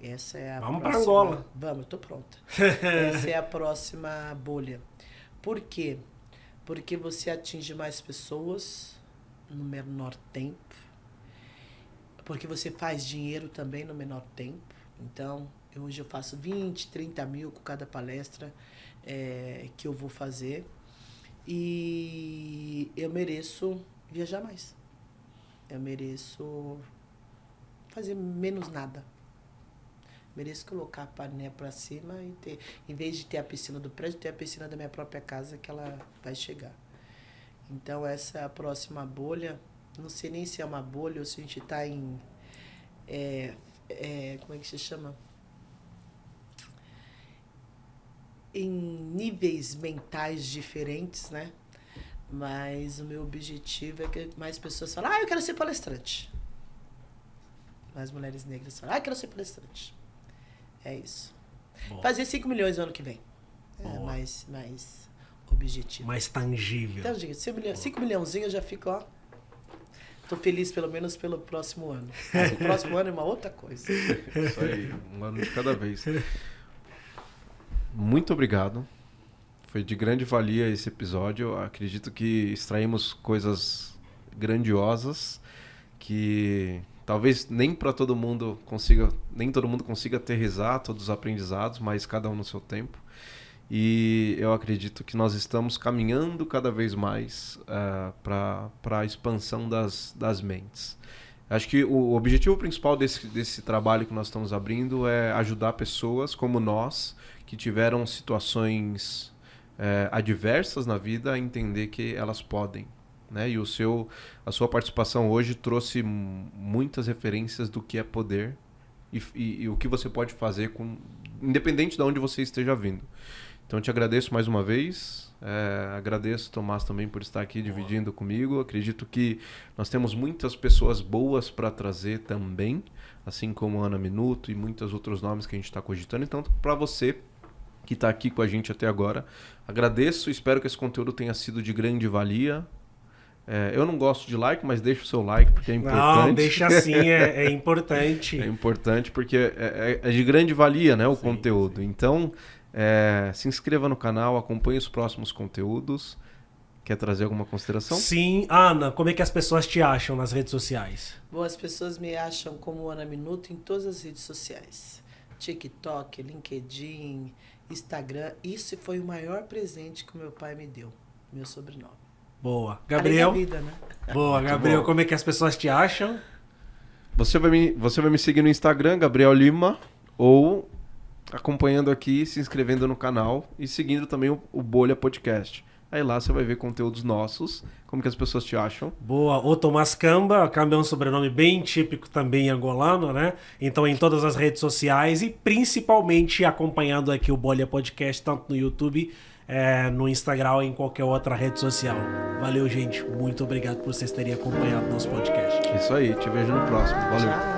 Essa é a Vamos próxima... para Angola. Vamos, eu tô pronta. Essa é a próxima bolha. Por quê? Porque você atinge mais pessoas no menor tempo. Porque você faz dinheiro também no menor tempo. Então, hoje eu faço 20, 30 mil com cada palestra que eu vou fazer. E eu mereço viajar mais. Eu mereço fazer menos nada. Mereço colocar a panelinha pra cima e ter, em vez de ter a piscina do prédio, ter a piscina da minha própria casa que ela vai chegar. Então, essa é a próxima bolha. Não sei nem se é uma bolha ou se a gente está em... como é que se chama? Em níveis mentais diferentes, né? Mas o meu objetivo é que mais pessoas falem, eu quero ser palestrante. Mais mulheres negras falam, eu quero ser palestrante. É isso. Boa. Fazer 5 milhões no ano que vem. É mais objetivo. Mais tangível. Então, gente, 5 milhãozinhos eu já fico, tô feliz pelo menos pelo próximo ano. Mas o próximo ano é uma outra coisa. Isso aí, um ano de cada vez. Muito obrigado. Foi de grande valia esse episódio. Eu acredito que extraímos coisas grandiosas que talvez nem todo mundo consiga aterrissar todos os aprendizados, mas cada um no seu tempo. E eu acredito que nós estamos caminhando cada vez mais para a expansão das mentes. Acho que o objetivo principal desse trabalho que nós estamos abrindo é ajudar pessoas como nós, que tiveram situações adversas na vida, a entender que elas podem. Né? E a sua participação hoje trouxe muitas referências do que é poder e o que você pode fazer, independente de onde você esteja vindo. Então, eu te agradeço mais uma vez. Agradeço, Tomás, também por estar aqui dividindo comigo. Acredito que nós temos muitas pessoas boas para trazer também, assim como Ana Minuto e muitos outros nomes que a gente está cogitando. Então, para você que está aqui com a gente até agora, agradeço. Espero que esse conteúdo tenha sido de grande valia. Eu não gosto de like, mas deixa o seu like, porque é importante. Não, deixa assim, é importante. É importante porque é de grande valia, né, o conteúdo. Sim. Então, se inscreva no canal, acompanhe os próximos conteúdos. Quer trazer alguma consideração? Sim. Ana, como é que as pessoas te acham nas redes sociais? Bom, as pessoas me acham como Ana Minuto em todas as redes sociais. TikTok, LinkedIn, Instagram. Isso foi o maior presente que o meu pai me deu, meu sobrenome. Boa. Gabriel? Além da vida, né? Boa, Gabriel. Como é que as pessoas te acham? Você vai me seguir no Instagram, Gabriel Lima, ou acompanhando aqui, se inscrevendo no canal e seguindo também o Bolha Podcast. Aí lá você vai ver conteúdos nossos, como que as pessoas te acham. Boa, o Tomás Camba. Camba é um sobrenome bem típico também angolano, né? Então em todas as redes sociais e principalmente acompanhando aqui o Bolha Podcast, tanto no YouTube, no Instagram ou em qualquer outra rede social. Valeu, gente. Muito obrigado por vocês terem acompanhado nosso podcast. Isso aí, te vejo no próximo. Valeu. Tchau.